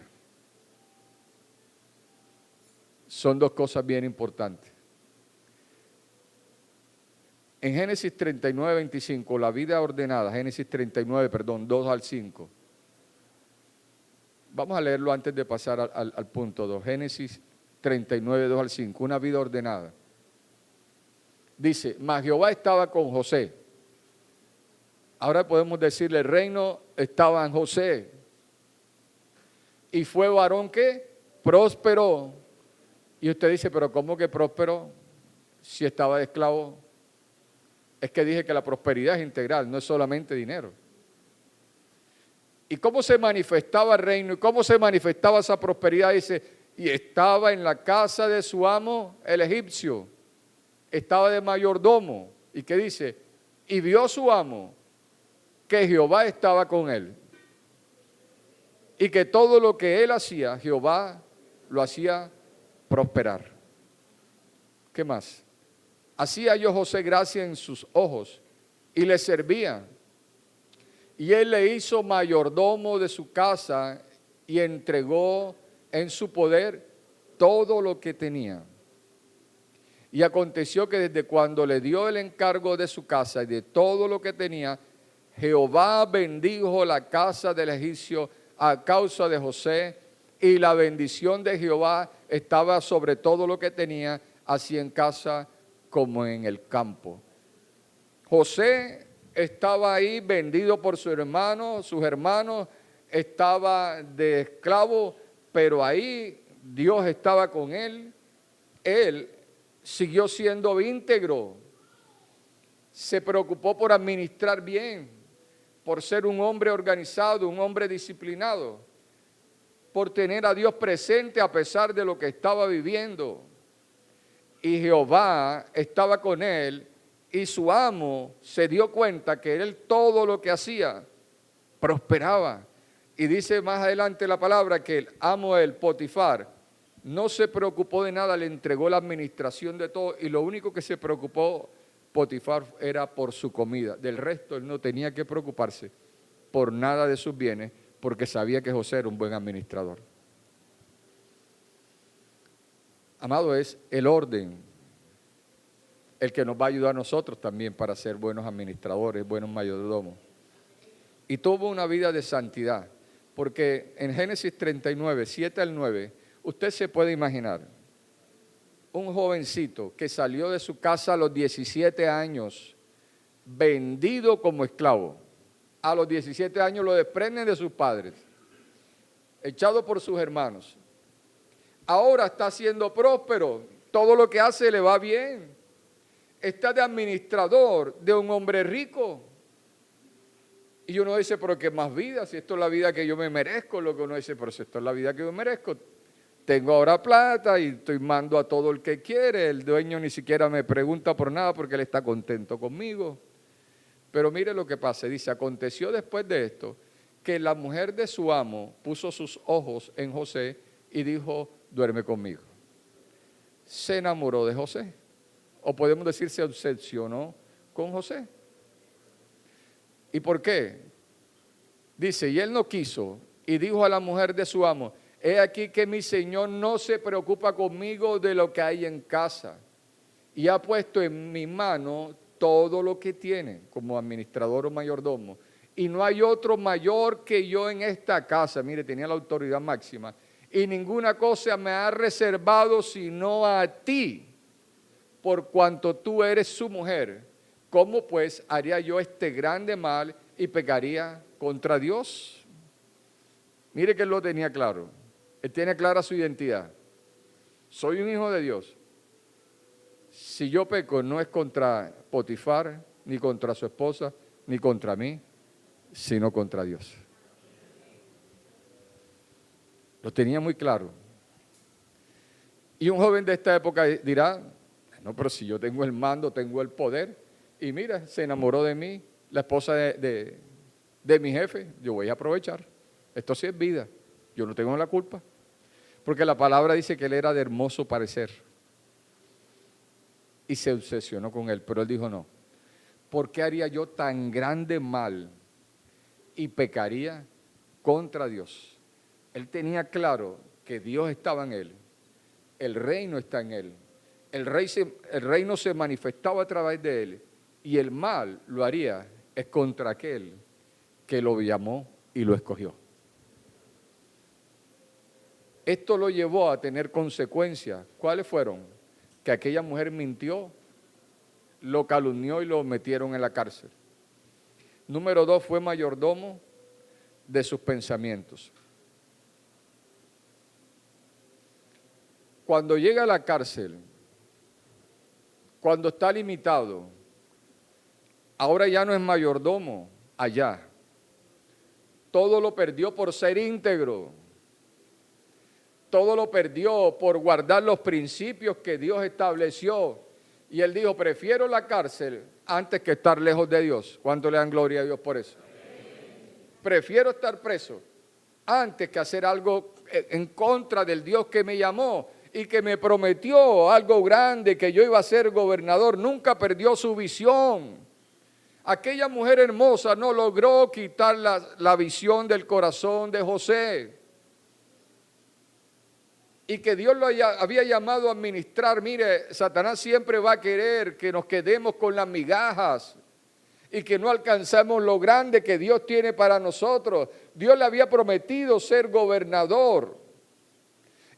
Speaker 1: Son dos cosas bien importantes. En Génesis 39, 25, la vida ordenada, Génesis 39, 2 al 5. Vamos a leerlo antes de pasar al punto 2. Génesis 39, 2 al 5, una vida ordenada. Dice, mas Jehová estaba con José. Ahora podemos decirle, el reino estaba en José. Y fue varón que próspero. Y usted dice, pero ¿cómo que próspero si estaba de esclavo? Es que dije que la prosperidad es integral, no es solamente dinero. ¿Y cómo se manifestaba el reino? ¿Y cómo se manifestaba esa prosperidad? Dice, y estaba en la casa de su amo, el egipcio. Estaba de mayordomo. ¿Y qué dice? Y vio su amo que Jehová estaba con él. Y que todo lo que él hacía, Jehová lo hacía prosperar. ¿Qué más? Hacía halló José gracia en sus ojos y le servía. Y él le hizo mayordomo de su casa y entregó en su poder todo lo que tenía. Y aconteció que desde cuando le dio el encargo de su casa y de todo lo que tenía, Jehová bendijo la casa del egipcio a causa de José, y la bendición de Jehová estaba sobre todo lo que tenía, así en casa como en el campo. José estaba ahí vendido por sus hermanos, estaba de esclavo, pero ahí Dios estaba con él. Él siguió siendo íntegro, se preocupó por administrar bien, por ser un hombre organizado, un hombre disciplinado, por tener a Dios presente a pesar de lo que estaba viviendo. Y Jehová estaba con él, y su amo se dio cuenta que él todo lo que hacía prosperaba. Y dice más adelante la palabra que el amo del Potifar no se preocupó de nada, le entregó la administración de todo, y lo único que se preocupó Potifar era por su comida. Del resto él no tenía que preocuparse por nada de sus bienes, porque sabía que José era un buen administrador. Amado, es el orden el que nos va a ayudar a nosotros también para ser buenos administradores, buenos mayordomos. Y tuvo una vida de santidad, porque en Génesis 39, 7 al 9, usted se puede imaginar un jovencito que salió de su casa a los 17 años, vendido como esclavo. A los 17 años lo desprenden de sus padres, echado por sus hermanos. Ahora está siendo próspero, todo lo que hace le va bien. Está de administrador de un hombre rico. Y uno dice, pero ¿qué más vida? Si esto es la vida que yo me merezco, lo que uno dice, pero si esto es la vida que yo merezco. Tengo ahora plata y estoy mando a todo el que quiere, el dueño ni siquiera me pregunta por nada porque él está contento conmigo. Pero mire lo que pasa, dice, aconteció después de esto que la mujer de su amo puso sus ojos en José y dijo, duerme conmigo. Se enamoró de José, o podemos decir se obsesionó con José. ¿Y por qué? Dice, y él no quiso y dijo a la mujer de su amo, he aquí que mi señor no se preocupa conmigo de lo que hay en casa y ha puesto en mi mano todo lo que tiene como administrador o mayordomo. Y no hay otro mayor que yo en esta casa. Mire, tenía la autoridad máxima. Y ninguna cosa me ha reservado sino a ti, por cuanto tú eres su mujer. ¿Cómo pues haría yo este grande mal y pecaría contra Dios? Mire que él lo tenía claro. Él tiene clara su identidad. Soy un hijo de Dios. Si yo peco, no es contra Potifar, ni contra su esposa, ni contra mí, sino contra Dios. Lo tenía muy claro. Y un joven de esta época dirá, no, pero si yo tengo el mando, tengo el poder, y mira, se enamoró de mí, la esposa de mi jefe, yo voy a aprovechar. Esto sí es vida, yo no tengo la culpa. Porque la palabra dice que él era de hermoso parecer. Y se obsesionó con él, pero él dijo no. ¿Por qué haría yo tan grande mal y pecaría contra Dios? Él tenía claro que Dios estaba en él, el reino está en él, el reino se manifestaba a través de él y el mal lo haría es contra aquel que lo llamó y lo escogió. Esto lo llevó a tener consecuencias. ¿Cuáles fueron? Que aquella mujer mintió lo calumnió y lo metieron en la cárcel. Número 2, fue mayordomo de sus pensamientos. Cuando llega a la cárcel, cuando está limitado, ahora ya no es mayordomo allá. Todo lo perdió por ser íntegro. Todo lo perdió por guardar los principios que Dios estableció. Y él dijo, prefiero la cárcel antes que estar lejos de Dios. ¿Cuánto le dan gloria a Dios por eso? Prefiero estar preso antes que hacer algo en contra del Dios que me llamó y que me prometió algo grande, que yo iba a ser gobernador. Nunca perdió su visión. Aquella mujer hermosa no logró quitar la visión del corazón de José. Y que Dios lo había llamado a administrar. Mire, Satanás siempre va a querer que nos quedemos con las migajas y que no alcanzamos lo grande que Dios tiene para nosotros. Dios le había prometido ser gobernador.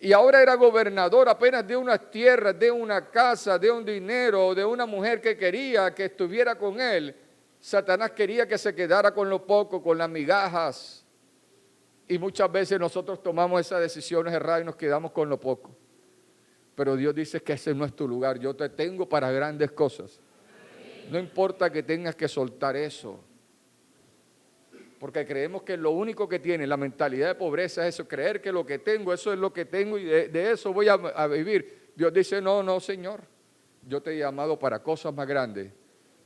Speaker 1: Y ahora era gobernador apenas de unas tierras, de una casa, de un dinero, de una mujer que quería que estuviera con él. Satanás quería que se quedara con lo poco, con las migajas. Y muchas veces nosotros tomamos esas decisiones erradas y nos quedamos con lo poco. Pero Dios dice que ese no es tu lugar. Yo te tengo para grandes cosas. No importa que tengas que soltar eso. Porque creemos que lo único que tiene, la mentalidad de pobreza es eso. Creer que lo que tengo, eso es lo que tengo y de eso voy a vivir. Dios dice, no, Señor. Yo te he llamado para cosas más grandes.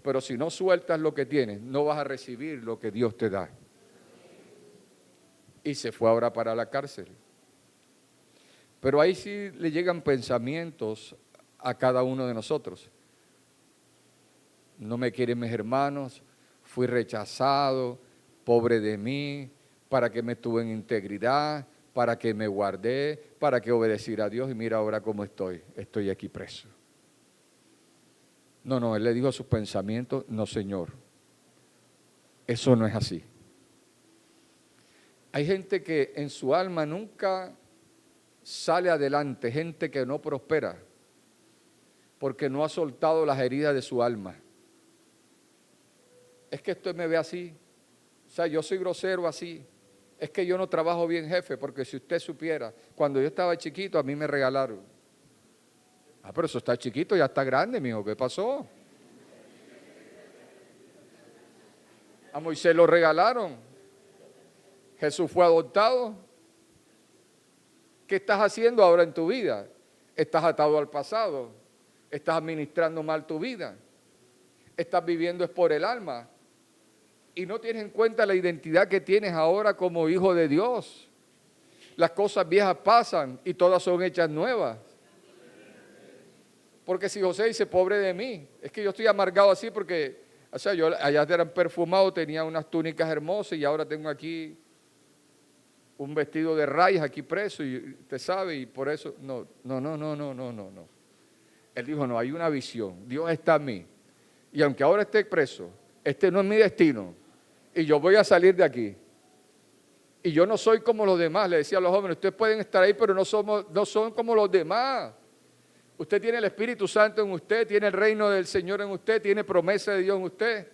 Speaker 1: Pero si no sueltas lo que tienes, no vas a recibir lo que Dios te da. Y se fue ahora para la cárcel. Pero ahí sí le llegan pensamientos a cada uno de nosotros. No me quieren mis hermanos, fui rechazado, pobre de mí, para que me estuve en integridad, para que me guardé, para que obedeciera a Dios y mira ahora cómo estoy aquí preso. No, él le dijo a sus pensamientos, no Señor, eso no es así. Hay gente que en su alma nunca sale adelante, gente que no prospera, porque no ha soltado las heridas de su alma. Es que usted me ve así, o sea, yo soy grosero así, es que yo no trabajo bien, jefe, porque si usted supiera, cuando yo estaba chiquito a mí me regalaron. Pero eso está chiquito, ya está grande, mijo, ¿qué pasó? A Moisés lo regalaron. Jesús fue adoptado. ¿Qué estás haciendo ahora en tu vida? Estás atado al pasado. Estás administrando mal tu vida. Estás viviendo es por el alma. Y no tienes en cuenta la identidad que tienes ahora como hijo de Dios. Las cosas viejas pasan y todas son hechas nuevas. Porque si José dice, pobre de mí, es que yo estoy amargado así porque, o sea, yo allá eran perfumados, tenía unas túnicas hermosas y ahora tengo aquí un vestido de rayas aquí preso y usted sabe y por eso, no. Él dijo, no, hay una visión, Dios está en mí y aunque ahora esté preso, este no es mi destino y yo voy a salir de aquí. Y yo no soy como los demás, le decía a los jóvenes, ustedes pueden estar ahí pero no son como los demás. Usted tiene el Espíritu Santo en usted, tiene el reino del Señor en usted, tiene promesa de Dios en usted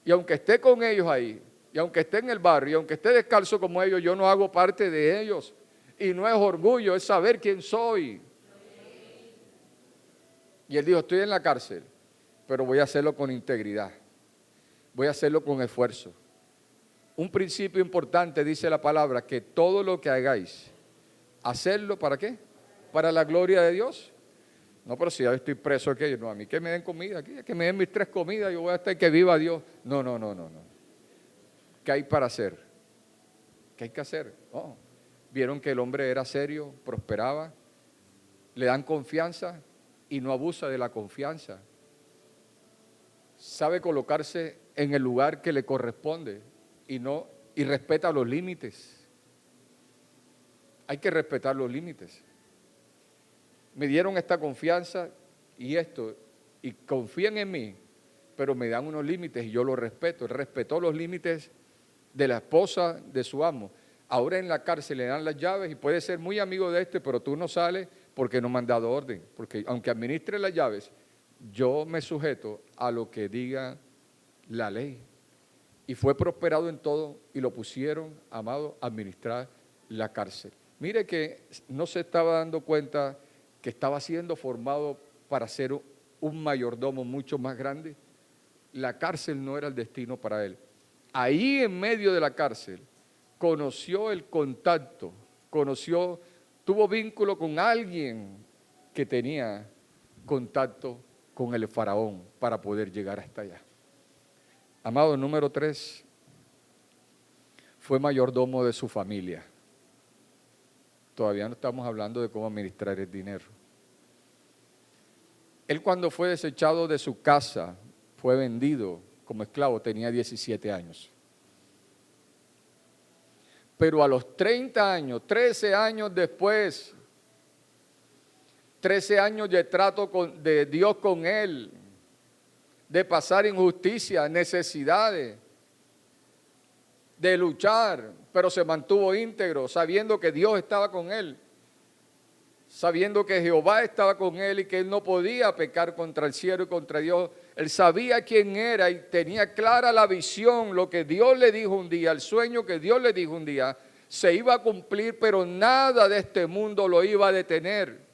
Speaker 1: y aunque esté con ellos ahí, y aunque esté en el barrio, y aunque esté descalzo como ellos, yo no hago parte de ellos. Y no es orgullo, es saber quién soy. Y él dijo, estoy en la cárcel, pero voy a hacerlo con integridad. Voy a hacerlo con esfuerzo. Un principio importante, dice la palabra, que todo lo que hagáis, hacerlo, ¿para qué? Para la gloria de Dios. No, pero si ya estoy preso aquí, no, a mí que me den comida aquí, que me den mis 3 comidas, yo voy a estar que viva Dios. No. ¿Qué hay para hacer? ¿Qué hay que hacer? Oh, vieron que el hombre era serio, prosperaba, le dan confianza y no abusa de la confianza. Sabe colocarse en el lugar que le corresponde y respeta los límites. Hay que respetar los límites. Me dieron esta confianza y confían en mí, pero me dan unos límites y yo los respeto. Respetó los límites de la esposa de su amo. Ahora en la cárcel le dan las llaves y puede ser muy amigo de pero tú no sales porque no me han dado orden. Porque aunque administre las llaves, yo me sujeto a lo que diga la ley. Y fue prosperado en todo y lo pusieron, amado, a administrar la cárcel. Mire que no se estaba dando cuenta que estaba siendo formado para ser un mayordomo mucho más grande. La cárcel no era el destino para él. Ahí en medio de la cárcel conoció el contacto, tuvo vínculo con alguien que tenía contacto con el faraón para poder llegar hasta allá. Amado, número 3, fue mayordomo de su familia. Todavía no estamos hablando de cómo administrar el dinero. Él, cuando fue desechado de su casa, fue vendido como esclavo, tenía 17 años. Pero a los 30 años, 13 años después, 13 años de trato de Dios con él, de pasar injusticia, necesidades, de luchar, pero se mantuvo íntegro, sabiendo que Dios estaba con él, sabiendo que Jehová estaba con él y que él no podía pecar contra el cielo y contra Dios. Él sabía quién era y tenía clara la visión, lo que Dios le dijo un día, el sueño que Dios le dijo un día, se iba a cumplir, pero nada de este mundo lo iba a detener.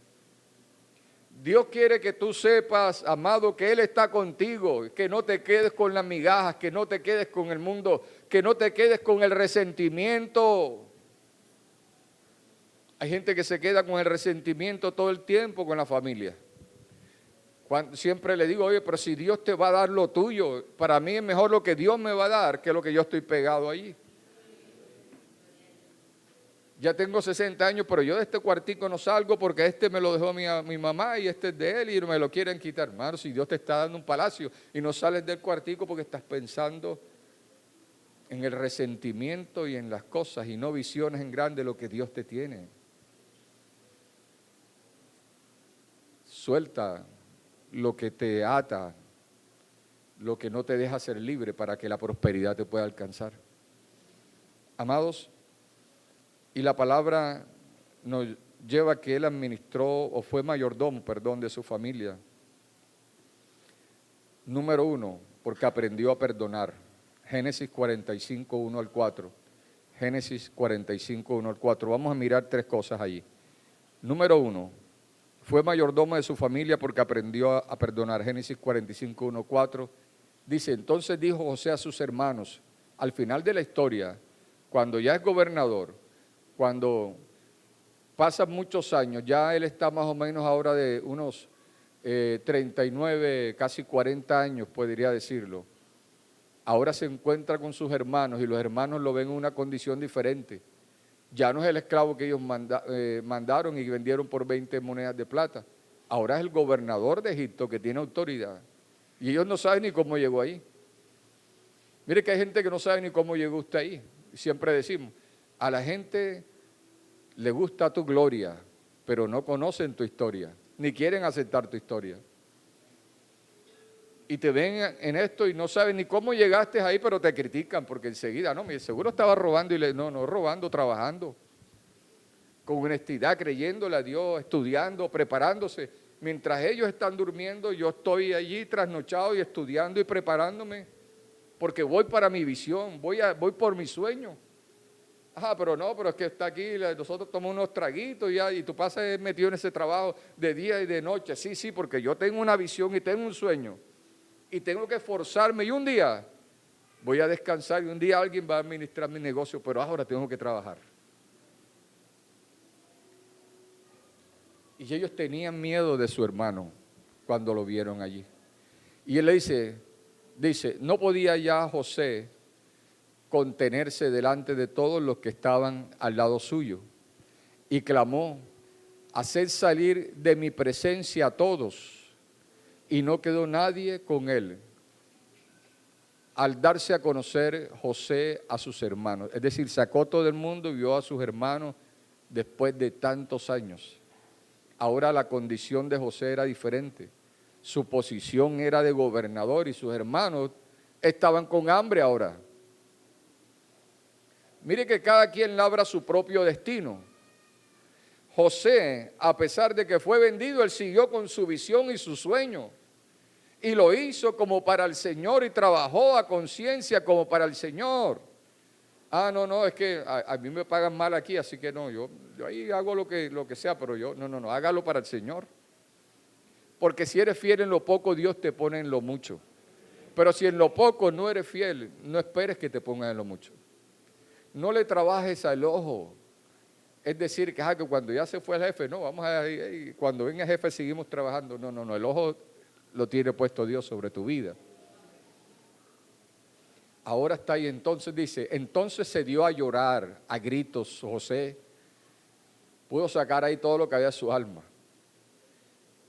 Speaker 1: Dios quiere que tú sepas, amado, que Él está contigo, que no te quedes con las migajas, que no te quedes con el mundo, que no te quedes con el resentimiento. Hay gente que se queda con el resentimiento todo el tiempo con la familia. Siempre le digo, oye, pero si Dios te va a dar lo tuyo, para mí es mejor lo que Dios me va a dar que lo que yo estoy pegado allí. Ya tengo 60 años, pero yo de este cuartico no salgo porque este me lo dejó mi mamá y este es de él y me lo quieren quitar. Hermano, si Dios te está dando un palacio y no sales del cuartico porque estás pensando en el resentimiento y en las cosas y no visiones en grande lo que Dios te tiene. Suelta lo que te ata, lo que no te deja ser libre para que la prosperidad te pueda alcanzar. Amados, y la palabra nos lleva a que él administró o fue mayordomo, de su familia. Número 1, porque aprendió a perdonar. Génesis 45, 1 al 4. Génesis 45, 1 al 4. Vamos a mirar 3 cosas allí. Número 1, fue mayordomo de su familia porque aprendió a perdonar. Génesis 45, 1, 4. Dice, entonces dijo José a sus hermanos, al final de la historia, cuando ya es gobernador, cuando pasan muchos años, ya él está más o menos ahora de unos 39, casi 40 años, podría decirlo. Ahora se encuentra con sus hermanos y los hermanos lo ven en una condición diferente. Ya no es el esclavo que ellos mandaron y vendieron por 20 monedas de plata. Ahora es el gobernador de Egipto que tiene autoridad. Y ellos no saben ni cómo llegó ahí. Mire que hay gente que no sabe ni cómo llegó usted ahí. Siempre decimos, a la gente le gusta tu gloria, pero no conocen tu historia, ni quieren aceptar tu historia. Y te ven en esto y no saben ni cómo llegaste ahí, pero te critican porque enseguida, no, seguro estaba robando no robando, trabajando, con honestidad, creyéndole a Dios, estudiando, preparándose. Mientras ellos están durmiendo, yo estoy allí trasnochado y estudiando y preparándome, porque voy para mi visión, voy por mi sueño. Pero es que está aquí, nosotros tomamos unos traguitos y tú pasas metido en ese trabajo de día y de noche. Sí, porque yo tengo una visión y tengo un sueño y tengo que esforzarme y un día voy a descansar y un día alguien va a administrar mi negocio, pero ahora tengo que trabajar. Y ellos tenían miedo de su hermano cuando lo vieron allí. Y él le dice, no podía ya José contenerse delante de todos los que estaban al lado suyo. Y clamó, haced salir de mi presencia a todos. Y no quedó nadie con él. Al darse a conocer José a sus hermanos. Es decir, sacó todo el mundo y vio a sus hermanos después de tantos años. Ahora la condición de José era diferente. Su posición era de gobernador y sus hermanos estaban con hambre ahora. Mire que cada quien labra su propio destino. José, a pesar de que fue vendido, él siguió con su visión y su sueño. Y lo hizo como para el Señor y trabajó a conciencia como para el Señor. Ah, no, es que a mí me pagan mal aquí, así que no, yo ahí hago lo que sea, pero yo, no, hágalo para el Señor. Porque si eres fiel en lo poco, Dios te pone en lo mucho. Pero si en lo poco no eres fiel, no esperes que te pongan en lo mucho. No le trabajes al ojo. Es decir, que cuando ya se fue el jefe, no, cuando venga el jefe seguimos trabajando. No, el ojo lo tiene puesto Dios sobre tu vida. Ahora está ahí, entonces dice, entonces se dio a llorar, a gritos, José. Pudo sacar ahí todo lo que había en su alma.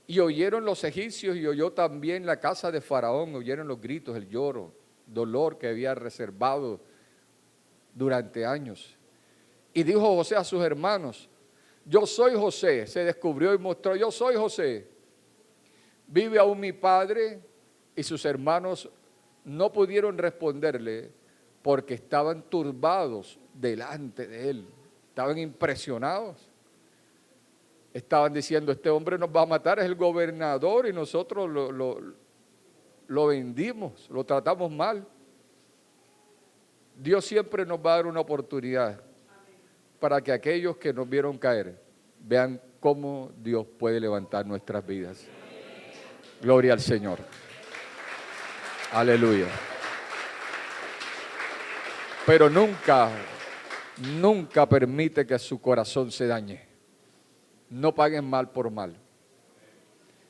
Speaker 1: Y oyeron los egipcios y oyó también la casa de Faraón, oyeron los gritos, el lloro, dolor que había reservado durante años. Y dijo José a sus hermanos, yo soy José, se descubrió y mostró, yo soy José. Vive aún mi padre. Y sus hermanos no pudieron responderle porque estaban turbados delante de él, estaban impresionados. Estaban diciendo, este hombre nos va a matar, es el gobernador y nosotros lo vendimos, lo tratamos mal. Dios siempre nos va a dar una oportunidad para que aquellos que nos vieron caer vean cómo Dios puede levantar nuestras vidas. Gloria al Señor. Aleluya. Pero nunca permite que su corazón se dañe. No paguen mal por mal.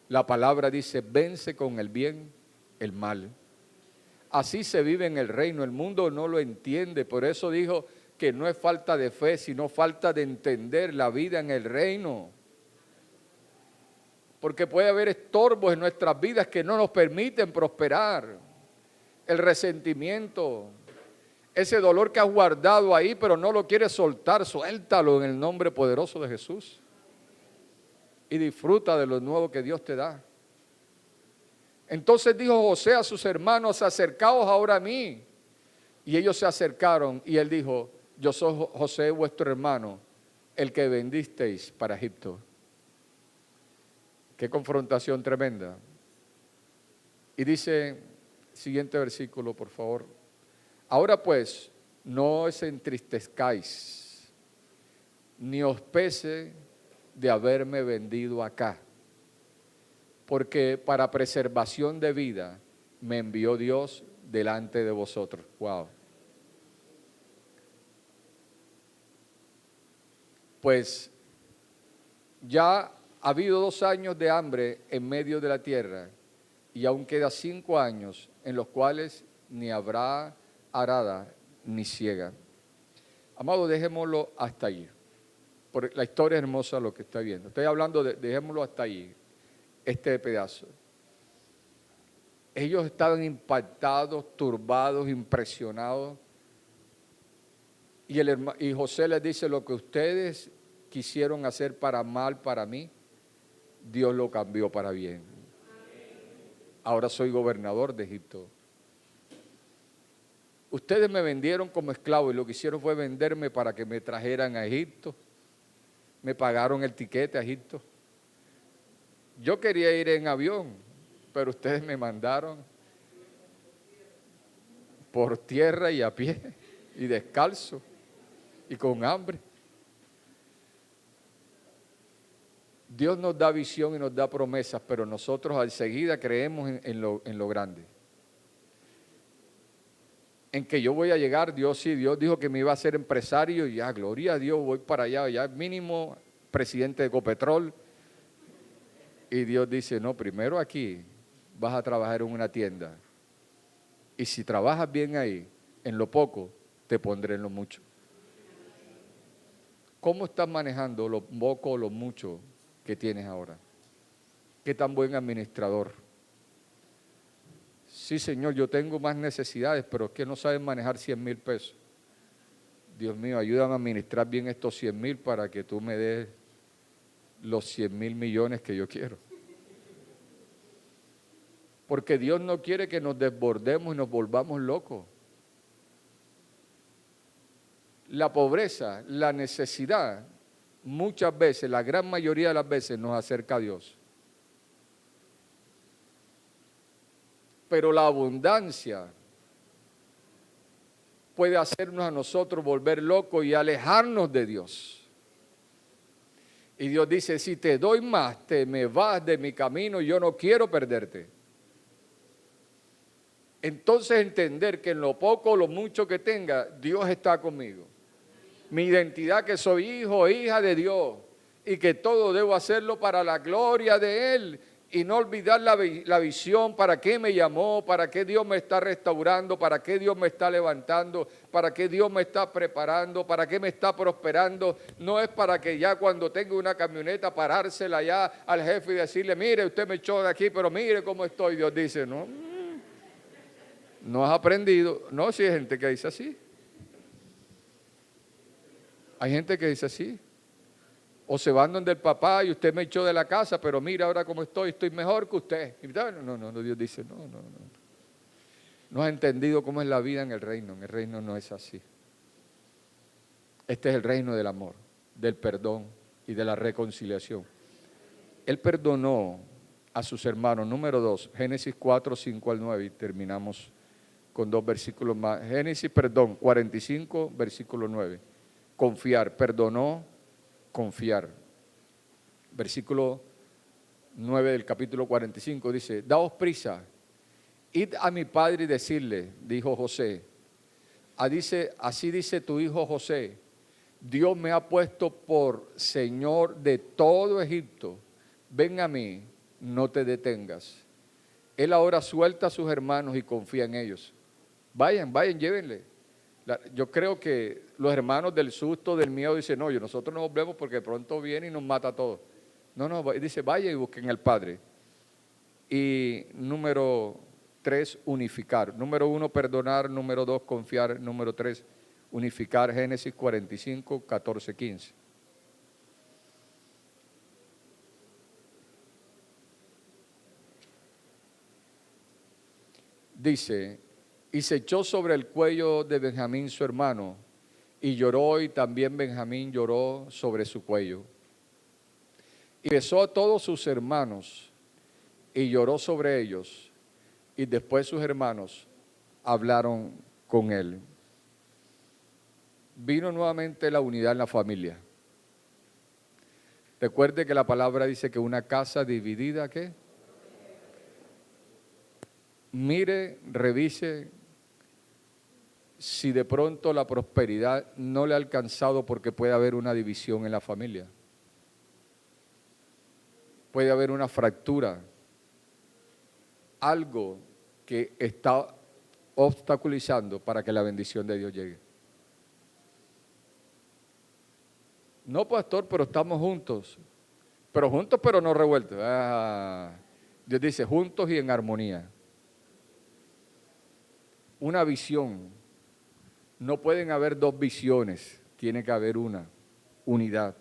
Speaker 1: La palabra dice, vence con el bien el mal. Así se vive en el reino. El mundo no lo entiende. Por eso dijo que no es falta de fe, sino falta de entender la vida en el reino. Porque puede haber estorbos en nuestras vidas que no nos permiten prosperar. El resentimiento, ese dolor que has guardado ahí, pero no lo quieres soltar, suéltalo en el nombre poderoso de Jesús. Y disfruta de lo nuevo que Dios te da. Entonces dijo José a sus hermanos, acercaos ahora a mí. Y ellos se acercaron y él dijo, yo soy José vuestro hermano, el que vendisteis para Egipto. Qué confrontación tremenda. Y dice, siguiente versículo por favor. Ahora pues, no os entristezcáis, ni os pese de haberme vendido acá, porque para preservación de vida me envió Dios delante de vosotros. Wow. Pues ya ha habido 2 años de hambre en medio de la tierra y aún queda 5 años en los cuales ni habrá arada ni siega. Amado, dejémoslo hasta allí. Porque la historia es hermosa lo que está viendo. Estoy hablando de, dejémoslo hasta allí, este pedazo. Ellos estaban impactados, turbados, impresionados. Y José les dice, lo que ustedes quisieron hacer para mal para mí, Dios lo cambió para bien. Ahora soy gobernador de Egipto. Ustedes me vendieron como esclavo y lo que hicieron fue venderme para que me trajeran a Egipto. Me pagaron el tiquete a Egipto. Yo quería ir en avión, pero ustedes me mandaron por tierra y a pie y descalzo y con hambre. Dios nos da visión y nos da promesas, pero nosotros al seguida creemos en lo grande. En que yo voy a llegar, Dios dijo que me iba a ser empresario y ya, gloria a Dios, voy para allá, ya mínimo presidente de Ecopetrol. Y Dios dice, no, primero aquí vas a trabajar en una tienda. Y si trabajas bien ahí, en lo poco, te pondré en lo mucho. ¿Cómo estás manejando lo poco o lo mucho que tienes ahora? ¿Qué tan buen administrador? Sí, Señor, yo tengo más necesidades, pero es que no sabes manejar 100,000 pesos. Dios mío, ayúdame a administrar bien estos 100,000 para que tú me des los 100,000 millones que yo quiero. Porque Dios no quiere que nos desbordemos y nos volvamos locos. La pobreza, la necesidad, muchas veces, la gran mayoría de las veces nos acerca a Dios. Pero la abundancia puede hacernos a nosotros volver locos y alejarnos de Dios. Y Dios dice, si te doy más, te me vas de mi camino, yo no quiero perderte. Entonces entender que en lo poco o lo mucho que tenga, Dios está conmigo. Mi identidad que soy hijo o hija de Dios y que todo debo hacerlo para la gloria de Él y no olvidar la visión, para qué me llamó, para qué Dios me está restaurando, para qué Dios me está levantando, para qué Dios me está preparando, para qué me está prosperando. No es para que ya cuando tenga una camioneta parársela ya al jefe y decirle, mire, usted me echó de aquí, pero mire cómo estoy. Dios dice, no, no has aprendido. No, si hay gente que dice así. Hay gente que dice así. O se van donde el papá y usted me echó de la casa, pero mira ahora cómo estoy mejor que usted. No, Dios dice, no. No has entendido cómo es la vida en el reino no es así. Este es el reino del amor, del perdón y de la reconciliación. Él perdonó a sus hermanos, número 2, Génesis 4, 5 al 9, y terminamos con 2 versículos más. Génesis, 45, versículo 9. Confiar, perdonó, confiar. Versículo 9 del capítulo 45 dice, daos prisa, id a mi padre y decirle, dijo José, así dice tu hijo José, Dios me ha puesto por Señor de todo Egipto, ven a mí, no te detengas. Él ahora suelta a sus hermanos y confía en ellos. Vayan, llévenle. Yo creo que los hermanos del susto, del miedo, dicen, no, nosotros nos volvemos porque de pronto viene y nos mata a todos. No, dice, vaya y busquen al Padre. Y número 3, unificar. Número 1, perdonar. Número 2, confiar. Número 3, unificar. Génesis 45, 14, 15. Dice, y se echó sobre el cuello de Benjamín su hermano, y lloró, y también Benjamín lloró sobre su cuello. Y besó a todos sus hermanos, y lloró sobre ellos, y después sus hermanos hablaron con él. Vino nuevamente la unidad en la familia. Recuerde que la palabra dice que una casa dividida, ¿qué? Mire, revise si de pronto la prosperidad no le ha alcanzado porque puede haber una división en la familia. Puede haber una fractura, algo que está obstaculizando para que la bendición de Dios llegue. No, pastor, pero estamos juntos. Pero juntos, pero no revueltos. Dios dice, juntos y en armonía. Una visión. No pueden haber dos visiones, tiene que haber una unidad.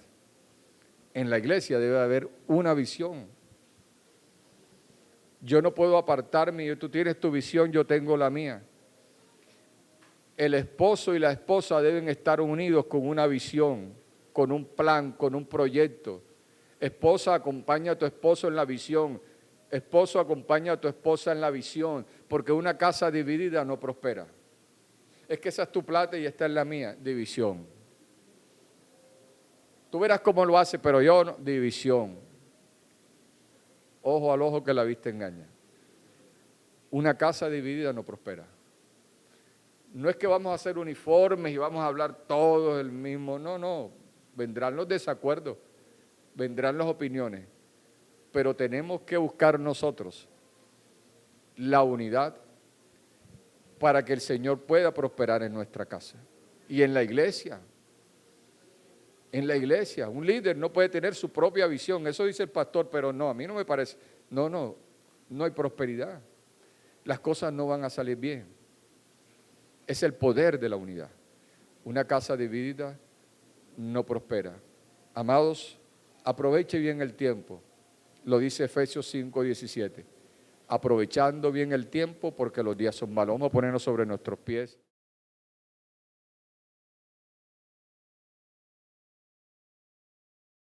Speaker 1: En la iglesia debe haber una visión. Yo no puedo apartarme, tú tienes tu visión, yo tengo la mía. El esposo y la esposa deben estar unidos con una visión, con un plan, con un proyecto. Esposa, acompaña a tu esposo en la visión. Esposo, acompaña a tu esposa en la visión, porque una casa dividida no prospera. Es que esa es tu plata y esta es la mía, división. Tú verás cómo lo hace, pero yo no, división. Ojo al ojo que la vista engaña. Una casa dividida no prospera. No es que vamos a hacer uniformes y vamos a hablar todos el mismo, no. Vendrán los desacuerdos, vendrán las opiniones, pero tenemos que buscar nosotros la unidad para que el Señor pueda prosperar en nuestra casa. Y en la iglesia, un líder no puede tener su propia visión, eso dice el pastor, pero no, a mí no me parece. No hay prosperidad. Las cosas no van a salir bien. Es el poder de la unidad. Una casa dividida no prospera. Amados, aproveche bien el tiempo. Lo dice Efesios 5:17. Aprovechando bien el tiempo porque los días son malos. Vamos a ponernos sobre nuestros pies.